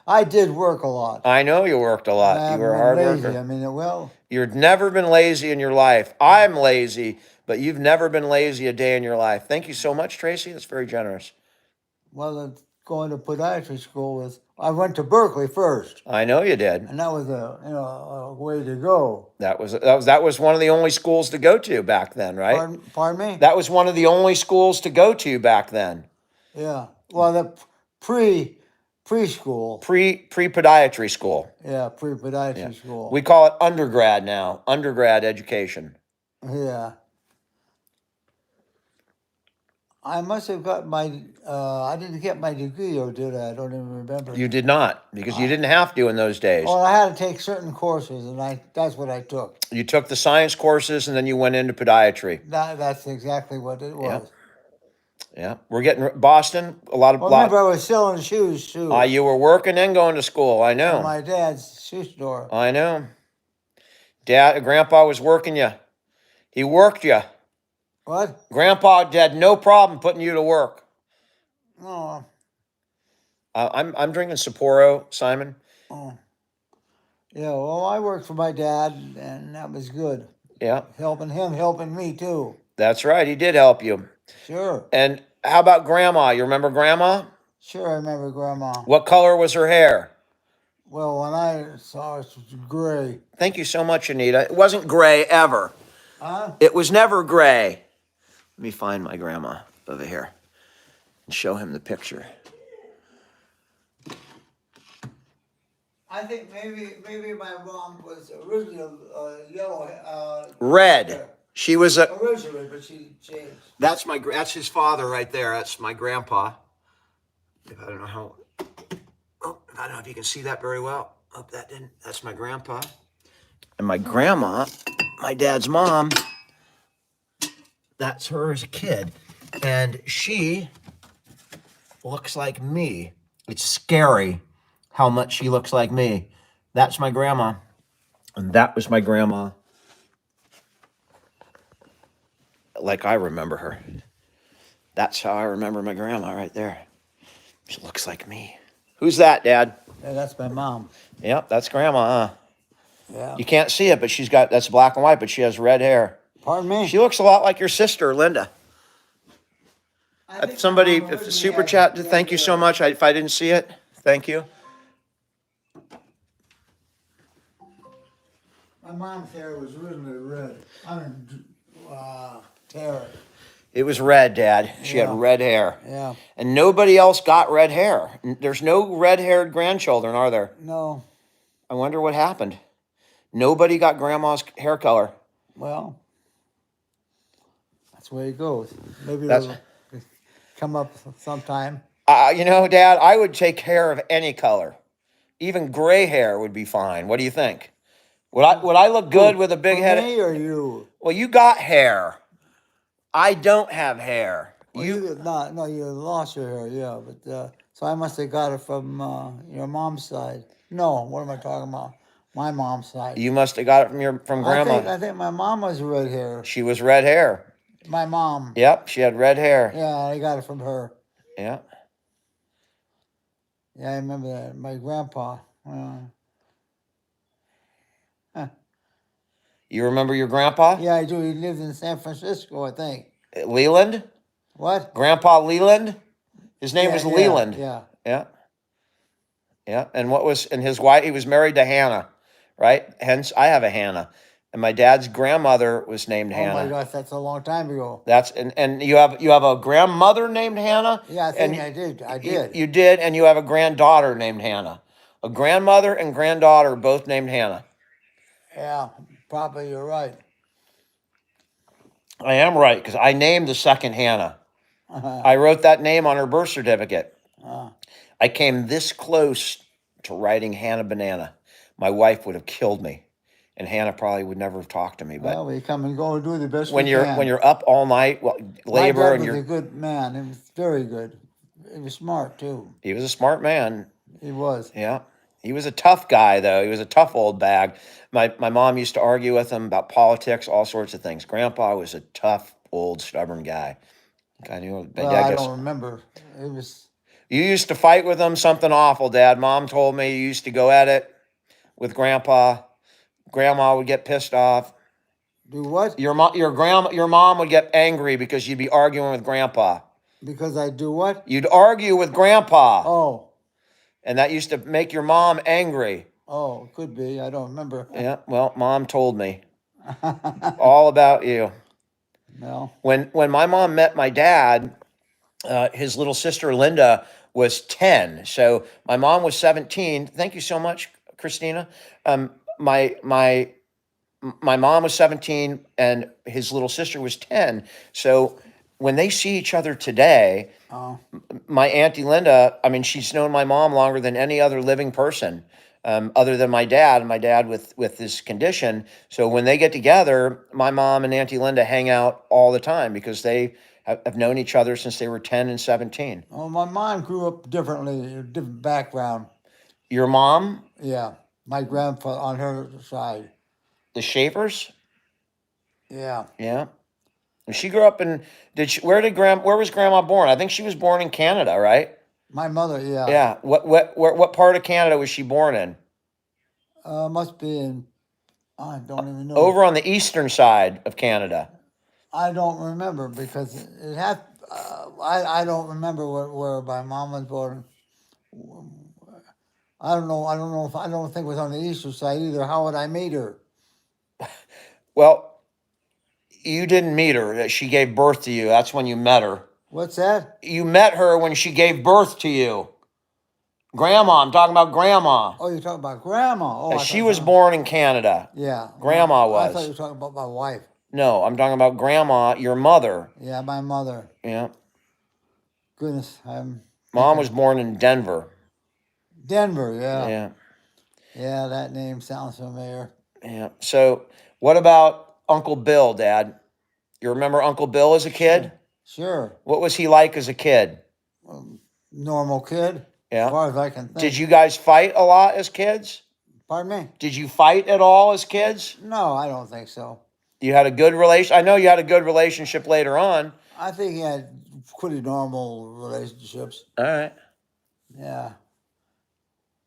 I did work a lot. I know you worked a lot. I You were a haven't hard been lazy. worker. I mean, well, You've never been lazy in your life. I'm lazy, but you've never been lazy a day in your life. Thank you so much, Tracy. That's very generous. going to podiatry school I went to Berkeley first, I know you did. and that was a way to go. That was one of the only schools to go to back then, right? Pardon me? That was one of the only schools to go to back then. Yeah. Well, the preschool. Pre-podiatry school. Yeah, pre-podiatry school. We call it undergrad now. Undergrad education. Yeah. I must have got my. I didn't get my degree, or did I? I don't even remember. You did not, because you didn't have to in those days. Well, I had to take certain courses, and that's what I took. You took the science courses and then you went into podiatry. That's exactly what it was. Yeah. We're getting Boston, a lot of, Well, remember, I was selling shoes too. you were working and going to school. I at know. my dad's shoe store. I know. Grandpa was working you. He worked you. What? Grandpa had no problem putting you to work. Oh, I'm drinking Sapporo, Simon. oh. Yeah. Well, I worked for my dad, and that was good. Yeah, Helping him, helping me too. that's right. He did help you. Sure. And how about Grandma? You remember Grandma? Sure, I remember Grandma. What color was her hair? Well, when I saw her, it was gray. Thank you so much, Anita. It wasn't gray ever. Huh? It was never gray. Let me find my grandma over here and show him the picture. I think maybe my mom was originally yellow. Red. She was a. Originally, but she changed. That's his father right there. That's my grandpa. I don't know how. Oh, I don't know if you can see that very well. Oh, that didn't. That's my grandpa. And my grandma, my dad's mom. That's her as a kid, and she looks like me. It's scary how much she looks like me. That's my grandma, and that was my grandma. Like I remember her. That's how I remember my grandma right there. She looks like me. Who's that, Dad? Yeah, that's my mom. Yep, that's Grandma, huh? Yeah. You can't see it, but that's black and white, but she has red hair. Pardon me. She looks a lot like your sister, Linda. I think If somebody, my mom if the originally super had chat, red thank you so hair. much. If I didn't see it, thank you. My mom's hair was originally red. Tara. It was red, Dad. She Yeah. had red hair. Yeah. And nobody else got red hair. There's no red-haired grandchildren, are there? No. I wonder what happened. Nobody got Grandma's hair color. Well, that's the way it goes. Maybe That's- it'll come up sometime. Dad, I would take hair of any color. Even gray hair would be fine. What do you think? Would I look good with a big For head? me or you? Well, you got hair. I don't have hair. Well, you lost your hair, yeah. But so I must have got it from your mom's side. No, what am I talking about? My mom's side. You must have got it from Grandma. I think my mom was red hair. She was red hair. My mom. Yep, she had red hair. Yeah, I got it from her. Yeah. Yeah, I remember that. My grandpa. You remember your grandpa? Yeah, I do. He lived in San Francisco, I think. Leland? What? Grandpa Leland? His name Yeah, was yeah, Leland. Yeah. Yeah. Yeah. And his wife, he was married to Hannah, right? Hence, I have a Hannah. And my dad's grandmother was named Oh Hannah. my gosh, that's a long time ago. And you have a grandmother named Hannah? Yeah, I think And I did. I did. You did, and you have a granddaughter named Hannah. A grandmother and granddaughter both named Hannah. Yeah, probably you're right. I am right, because I named the second Hannah. I wrote that name on her birth certificate. I came this close to writing Hannah Banana. My wife would have killed me, and Hannah probably would never have talked to me. But Well, we come and go and do the best when we you're can. when you're up all night, labor, My dad and was you're a good man. He was very good. He was smart too. he was a smart man. He was. Yeah. He was a tough guy, though. He was a tough old bag. My mom used to argue with him about politics, all sorts of things. Grandpa was a tough, old, stubborn guy. I knew. Well, I don't remember. It was. You used to fight with him, something awful, Dad. Mom told me you used to go at it with Grandpa. Grandma would get pissed off. Do what? Your mom would get angry because you'd be arguing with Grandpa. Because I do what? You'd argue with Grandpa, Oh, and that used to make your mom angry. oh, could be. I don't remember. Yeah, well, Mom told me all about you. No. When my mom met my dad, his little sister Linda was 10. So my mom was 17. Thank you so much, Christina. My mom was 17 and his little sister was 10. So when they see each other today, Oh, my Auntie Linda, I mean, she's known my mom longer than any other living person, other than my dad, and my dad with this condition. So when they get together, my mom and Auntie Linda hang out all the time because they have known each other since they were 10 and 17. well, my mom grew up differently, a different background. Your mom, Yeah, my grandfather on her side. the Schaefers, Yeah, yeah. And she grew up in, where was grandma born? I think she was born in Canada, right? my mother. Yeah, Yeah. What part of Canada was she born in? must be in. I don't even know. Over on the eastern side of Canada. I don't remember because it had. I don't remember where my mom was born. I don't know. I don't know if I don't think it was on the eastern side either. How would I meet her? Well, you didn't meet her. She gave birth to you. That's when you met her. What's that? You met her when she gave birth to you. Grandma, I'm talking about grandma. Oh, you're talking about grandma. Oh, I She thought- was born in Canada. Yeah, Grandma I thought was. you were talking about my wife. No, I'm talking about grandma, your mother. Yeah, my mother. Yeah. Goodness, I'm Mom was born in Denver. Denver. Yeah, Yeah. yeah, that name sounds familiar. Yeah. So, what about Uncle Bill, Dad? You remember Uncle Bill as a kid? Sure, What was he like as a kid? normal kid. Yeah. As far as I can think. Did you guys fight a lot as kids? Pardon me? Did you fight at all as kids? No, I don't think so. You had a good relation. I know you had a good relationship later on. I think he had pretty normal relationships. All right. Yeah.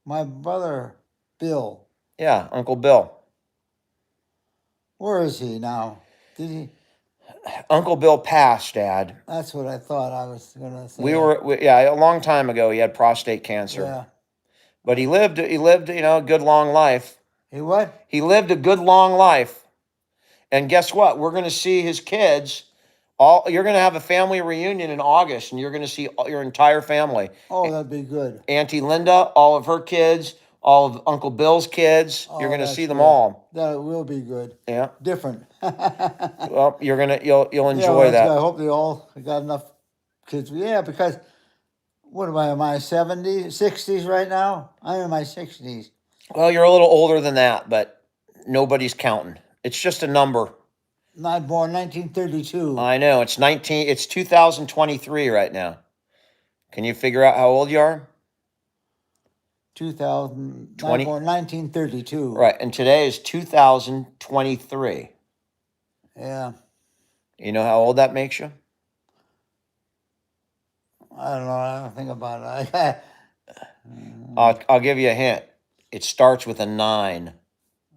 My brother, Bill, Yeah, Uncle Bill. where is he now? Did he? Uncle Bill passed, Dad. That's what I thought I was gonna say. Yeah, a long time ago. He had prostate cancer, Yeah. but he lived, a good long life. He what? He lived a good long life, and guess what? We're going to see his kids. You're going to have a family reunion in August, and you're going to see your entire family. Oh, that'd be good. Auntie Linda, all of her kids, all of Uncle Bill's kids. Oh, You're going to that's see them good. all. That will be good. Yeah. Different. Well, you'll enjoy Yeah, well, that. I hope they all got enough kids. Yeah, because what am I in my 70s, 60s right now? I'm in my 60s. Well, you're a little older than that, but nobody's counting. It's just a number. Not born 1932. I know. It's 2023 right now. Can you figure out how old you are? 2000. 20? Not born 1932. Right. And today is 2023. Yeah. You know how old that makes you? I don't know. I don't think about it. I'll give you a hint. It starts with a 9.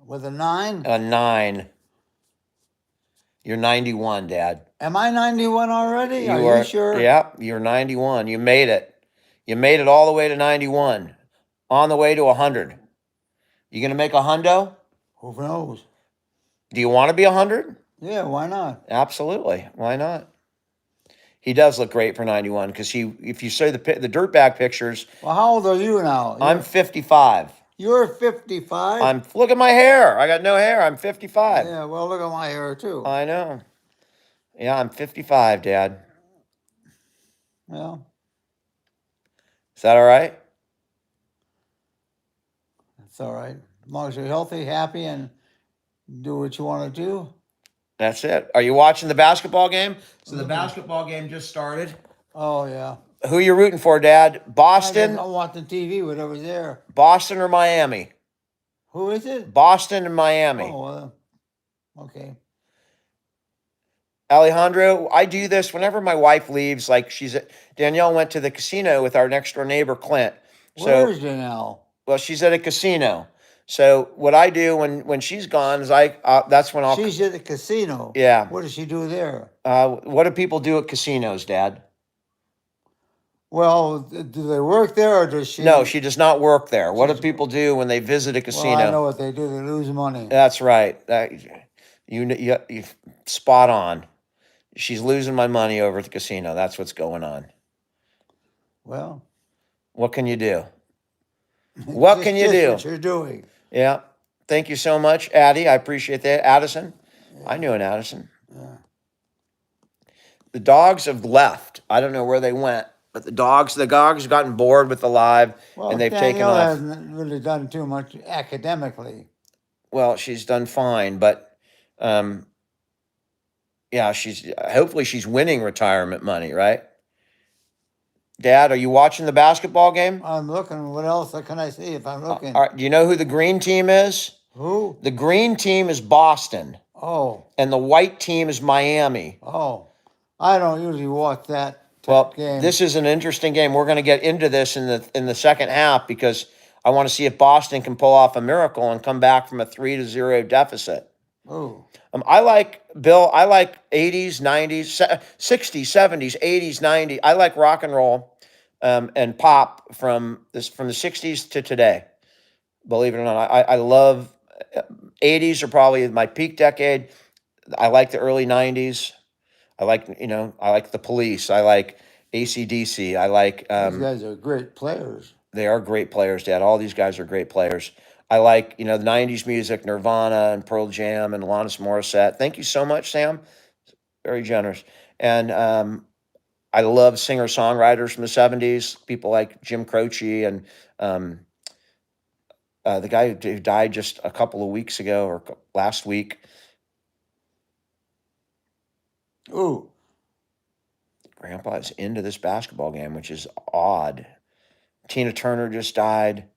With a 9? A 9. You're 91, Dad. Am I 91 already? Are you sure? Yeah, you're 91. You made it. You made it all the way to 91. On the way to 100. You gonna make a hundo? Who knows? Do you want to be 100? Yeah, why not? Absolutely. Why not? He does look great for 91 because if you see the dirtbag pictures, Well, how old are you now? I'm 55. You're 55? Look at my hair. I got no hair. I'm 55. Yeah, well, look at my hair, too. I know. Yeah, I'm 55, Dad. Well, Is that all right? that's all right. As long as you're healthy, happy, and do what you want to do. That's it. Are you watching the basketball game? So the basketball game just started. Oh, yeah. Who you rooting for, Dad? Boston, I'm watching TV, whatever's there. Boston or Miami? Who is it? Boston and Miami. Oh, well, okay. Alejandro, I do this whenever my wife leaves. Like Danielle went to the casino with our next door neighbor Clint. Where's Janelle? Well, she's at a casino. So what I do when she's gone is that's when I'll. She's at the casino. Yeah. What does she do there? What do people do at casinos, Dad? Well, do they work there or does she? No, she does not work there. What do people do when they visit a casino? Well, I know what they do. They lose money. That's right. You spot on. She's losing my money over at the casino. That's what's going on. Well, What can you do? What can you do? What you're doing. Yeah. Thank you so much, Addie. I appreciate that. Addison. I knew an Addison. Yeah. The dogs have left. I don't know where they went, but the dogs have gotten bored with the live, Well, and they've taken Danielle off. hasn't really done too much academically. Well, she's done fine, but um, yeah, she's hopefully she's winning retirement money, right? Dad, are you watching the basketball game? I'm looking. What else can I see if I'm looking? All right, do you know who the green team is? Who? The green team is Boston, Oh, and the white team is Miami. oh. I don't usually watch that Well, game. this is an interesting game. We're going to get into this in the second half because I want to see if Boston can pull off a miracle and come back from a 3-0 deficit. Oh, I like Bill. I like 80s, 90s, 60s, 70s, 80s, 90s. I like rock and roll and pop from the 60s to today. Believe it or not, I love 80s are probably my peak decade. I like the early 90s. I like the Police. I like AC/DC. I like these guys are great players. they are great players, Dad. All these guys are great players. I like, the 90s music, Nirvana and Pearl Jam and Alanis Morissette. Thank you so much, Sam. Very generous. And I love singer-songwriters from the 70s, people like Jim Croce and the guy who died just a couple of weeks ago or last week. Ooh, Grandpa is into this basketball game, which is odd. Tina Turner just died.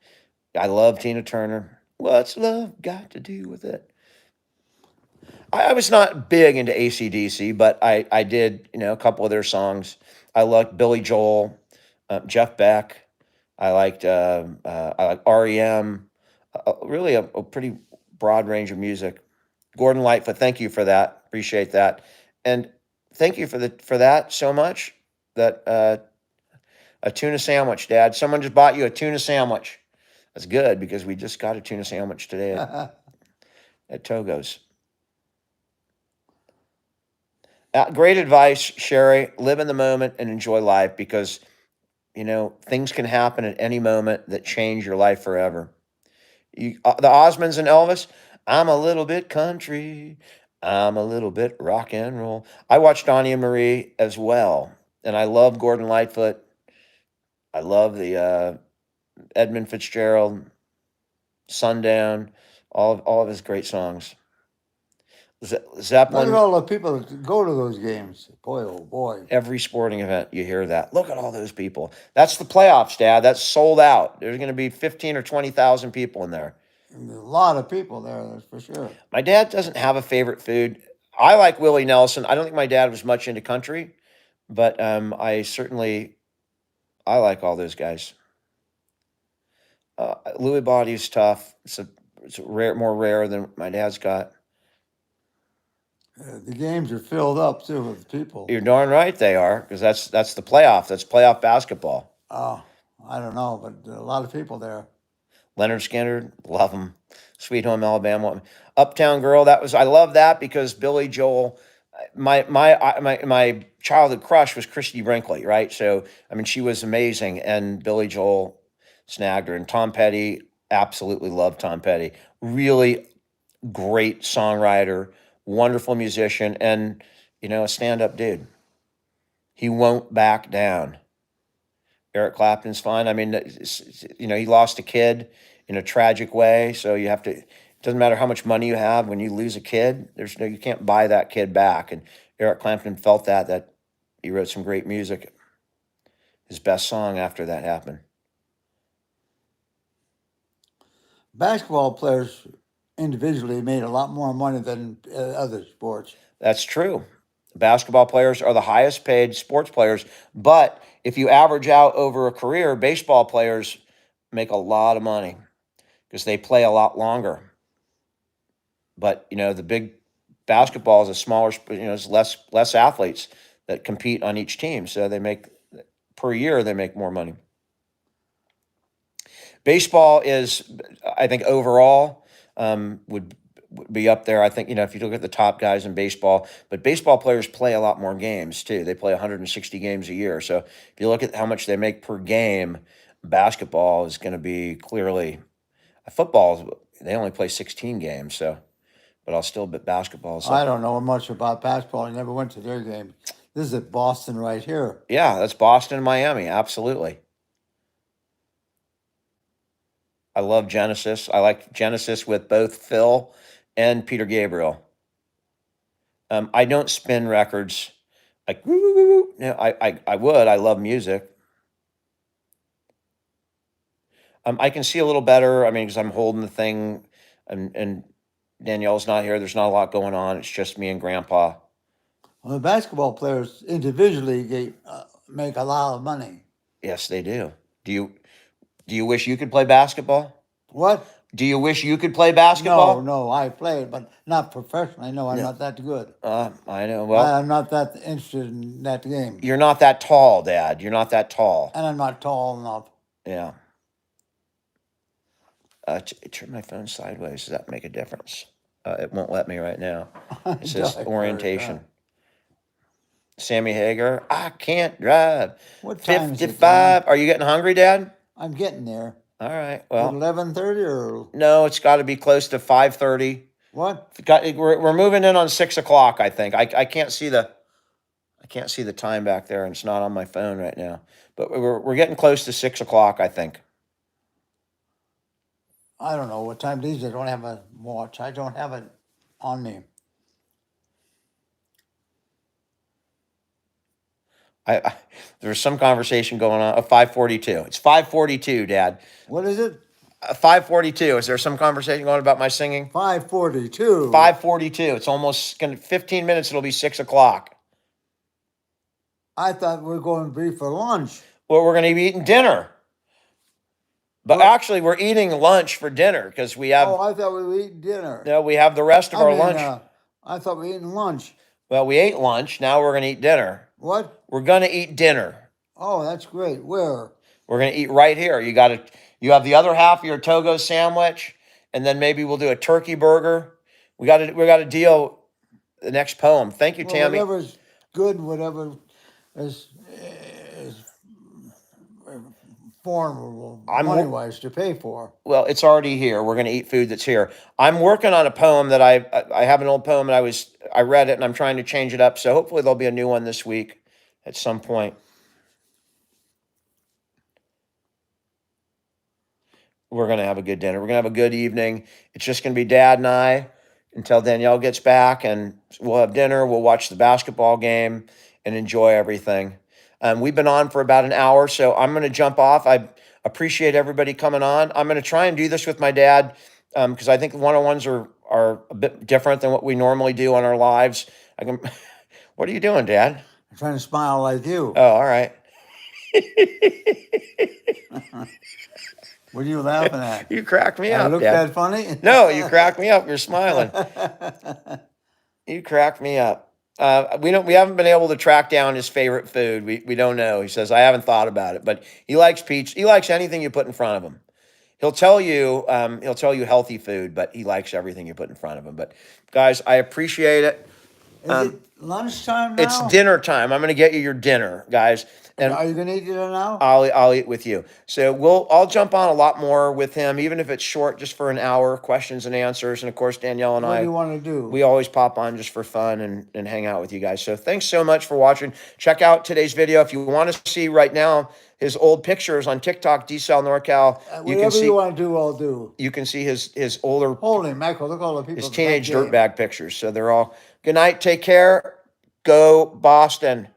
I love Tina Turner. What's love got to do with it? I was not big into AC/DC, but I did, a couple of their songs. I liked Billy Joel, Jeff Beck. I liked REM. Really a pretty broad range of music. Gordon Lightfoot, thank you for that. Appreciate that. And thank you for that so much. That a tuna sandwich, Dad. Someone just bought you a tuna sandwich. That's good because we just got a tuna sandwich today at Togo's. Great advice, Sherry. Live in the moment and enjoy life because, things can happen at any moment that change your life forever. The Osmonds and Elvis, I'm a little bit country. I'm a little bit rock and roll. I watched Donnie and Marie as well. And I love Gordon Lightfoot. I love the Edmund Fitzgerald, Sundown, all of his great songs. look Zeppelin. at all the people that go to those games. Boy, oh boy. Every sporting event, you hear that. Look at all those people. That's the playoffs, Dad. That's sold out. There's going to be 15 or 20,000 people in there. And there's a lot of people there, that's for sure. My dad doesn't have a favorite food. I like Willie Nelson. I don't think my dad was much into country, but I like all those guys. Louis Body's tough. It's more rare than my dad's got. The games are filled up too with people. You're darn right they are, because that's the playoff. That's playoff basketball. Oh, I don't know, but there are a lot of people there. Leonard Skinner, love him. Sweet Home Alabama, Uptown Girl. I love that because Billy Joel. My childhood crush was Christy Brinkley, right? So she was amazing, and Billy Joel snagged her. And Tom Petty, absolutely loved Tom Petty. Really great songwriter, wonderful musician, and a stand-up dude. He won't back down. Eric Clapton's fine. He lost a kid in a tragic way, so you have to. It doesn't matter how much money you have. When you lose a kid, you can't buy that kid back. And Eric Clapton felt that he wrote some great music. His best song after that happened. Basketball players individually made a lot more money than other sports. That's true. Basketball players are the highest paid sports players, but if you average out over a career, baseball players make a lot of money because they play a lot longer. But the big basketball is a smaller, it's less athletes that compete on each team, so they make more money. Baseball is, I think, overall would be up there. I think, if you look at the top guys in baseball, but baseball players play a lot more games too. They play 160 games a year. So if you look at how much they make per game, basketball is going to be clearly. Football, they only play 16 games. So, but I'll still bet basketball. So. I don't know much about basketball. I never went to their game. This is at Boston right here. Yeah, that's Boston and Miami. Absolutely. I love Genesis. I like Genesis with both Phil and Peter Gabriel. I don't spin records like woo, woo, woo, woo. No, I would. I love music. I can see a little better. I mean, because I'm holding the thing, and Danielle's not here. There's not a lot going on. It's just me and Grandpa. Well, the basketball players individually make a lot of money. Yes, they do. Do you wish you could play basketball? What? Do you wish you could play basketball? No, I played, but not professionally. No, I'm No. not that good. I know. Well, I'm not that interested in that game. you're not that tall, Dad. You're not that tall. And I'm not tall enough. Yeah. Turn my phone sideways. Does that make a difference? It won't let me right now. It says I've heard orientation. that. Sammy Hagar, I can't drive. What time is it? 55. Are you getting hungry, Dad? I'm getting there. All right. At Well, 11:30 or no, it's got to be close to 5:30. what? We're moving in on 6 o'clock. I think. I can't see the time back there, and it's not on my phone right now. But we're getting close to 6 o'clock. I think. I don't know what time it is. I don't have a watch. I don't have it on me. There's some conversation going on. 5:42. It's 5:42, Dad. What is it? 5:42. Is there some conversation going on about my singing? 5:42. 5:42. It's almost 15 minutes. It'll be 6 o'clock. I thought we were going to be for lunch. Well, we're going to be eating dinner. But Well- actually, we're eating lunch for dinner because we have Oh, I thought we were eating dinner. we have the rest of our lunch. I thought we were eating lunch. Well, we ate lunch. Now we're going to eat dinner. What? We're going to eat dinner. Oh, that's great. Where? We're going to eat right here. You have the other half of your Togo sandwich, and then maybe we'll do a turkey burger. We got to deal the next poem. Thank you, Well, Tammy. whatever's good, whatever is formidable money-wise to pay for. Well, it's already here. We're going to eat food that's here. I'm working on a poem that I have an old poem and I read it and I'm trying to change it up. So hopefully there'll be a new one this week at some point. We're going to have a good dinner. We're going to have a good evening. It's just going to be Dad and I until Danielle gets back, and we'll have dinner. We'll watch the basketball game and enjoy everything. We've been on for about an hour, so I'm going to jump off. I appreciate everybody coming on. I'm going to try and do this with my dad because I think one-on-ones are a bit different than what we normally do on our lives. What are you doing, Dad? I'm trying to smile like you. Oh, all right. What are you laughing at? You cracked me I up, look Dad. that funny? No, you cracked me up. You're smiling. You cracked me up. We haven't been able to track down his favorite food. We don't know. He says, I haven't thought about it, but he likes peach. He likes anything you put in front of him. He'll tell you healthy food, but he likes everything you put in front of him. But guys, I appreciate it. Is it lunchtime now? It's dinner time. I'm going to get you your dinner, guys. And Are you going to eat dinner now? I'll eat with you. So I'll jump on a lot more with him, even if it's short, just for an hour, questions and answers. And of course, Danielle and What do I, you want to do? we always pop on just for fun and hang out with you guys. So thanks so much for watching. Check out today's video. If you want to see right now his old pictures on TikTok, D-Cell NorCal, Whatever you want to do, I'll do. you can see his older, Holy mackerel, look at all the people. his at that teenage game. dirtbag pictures. So they're all, good night, take care, go Boston.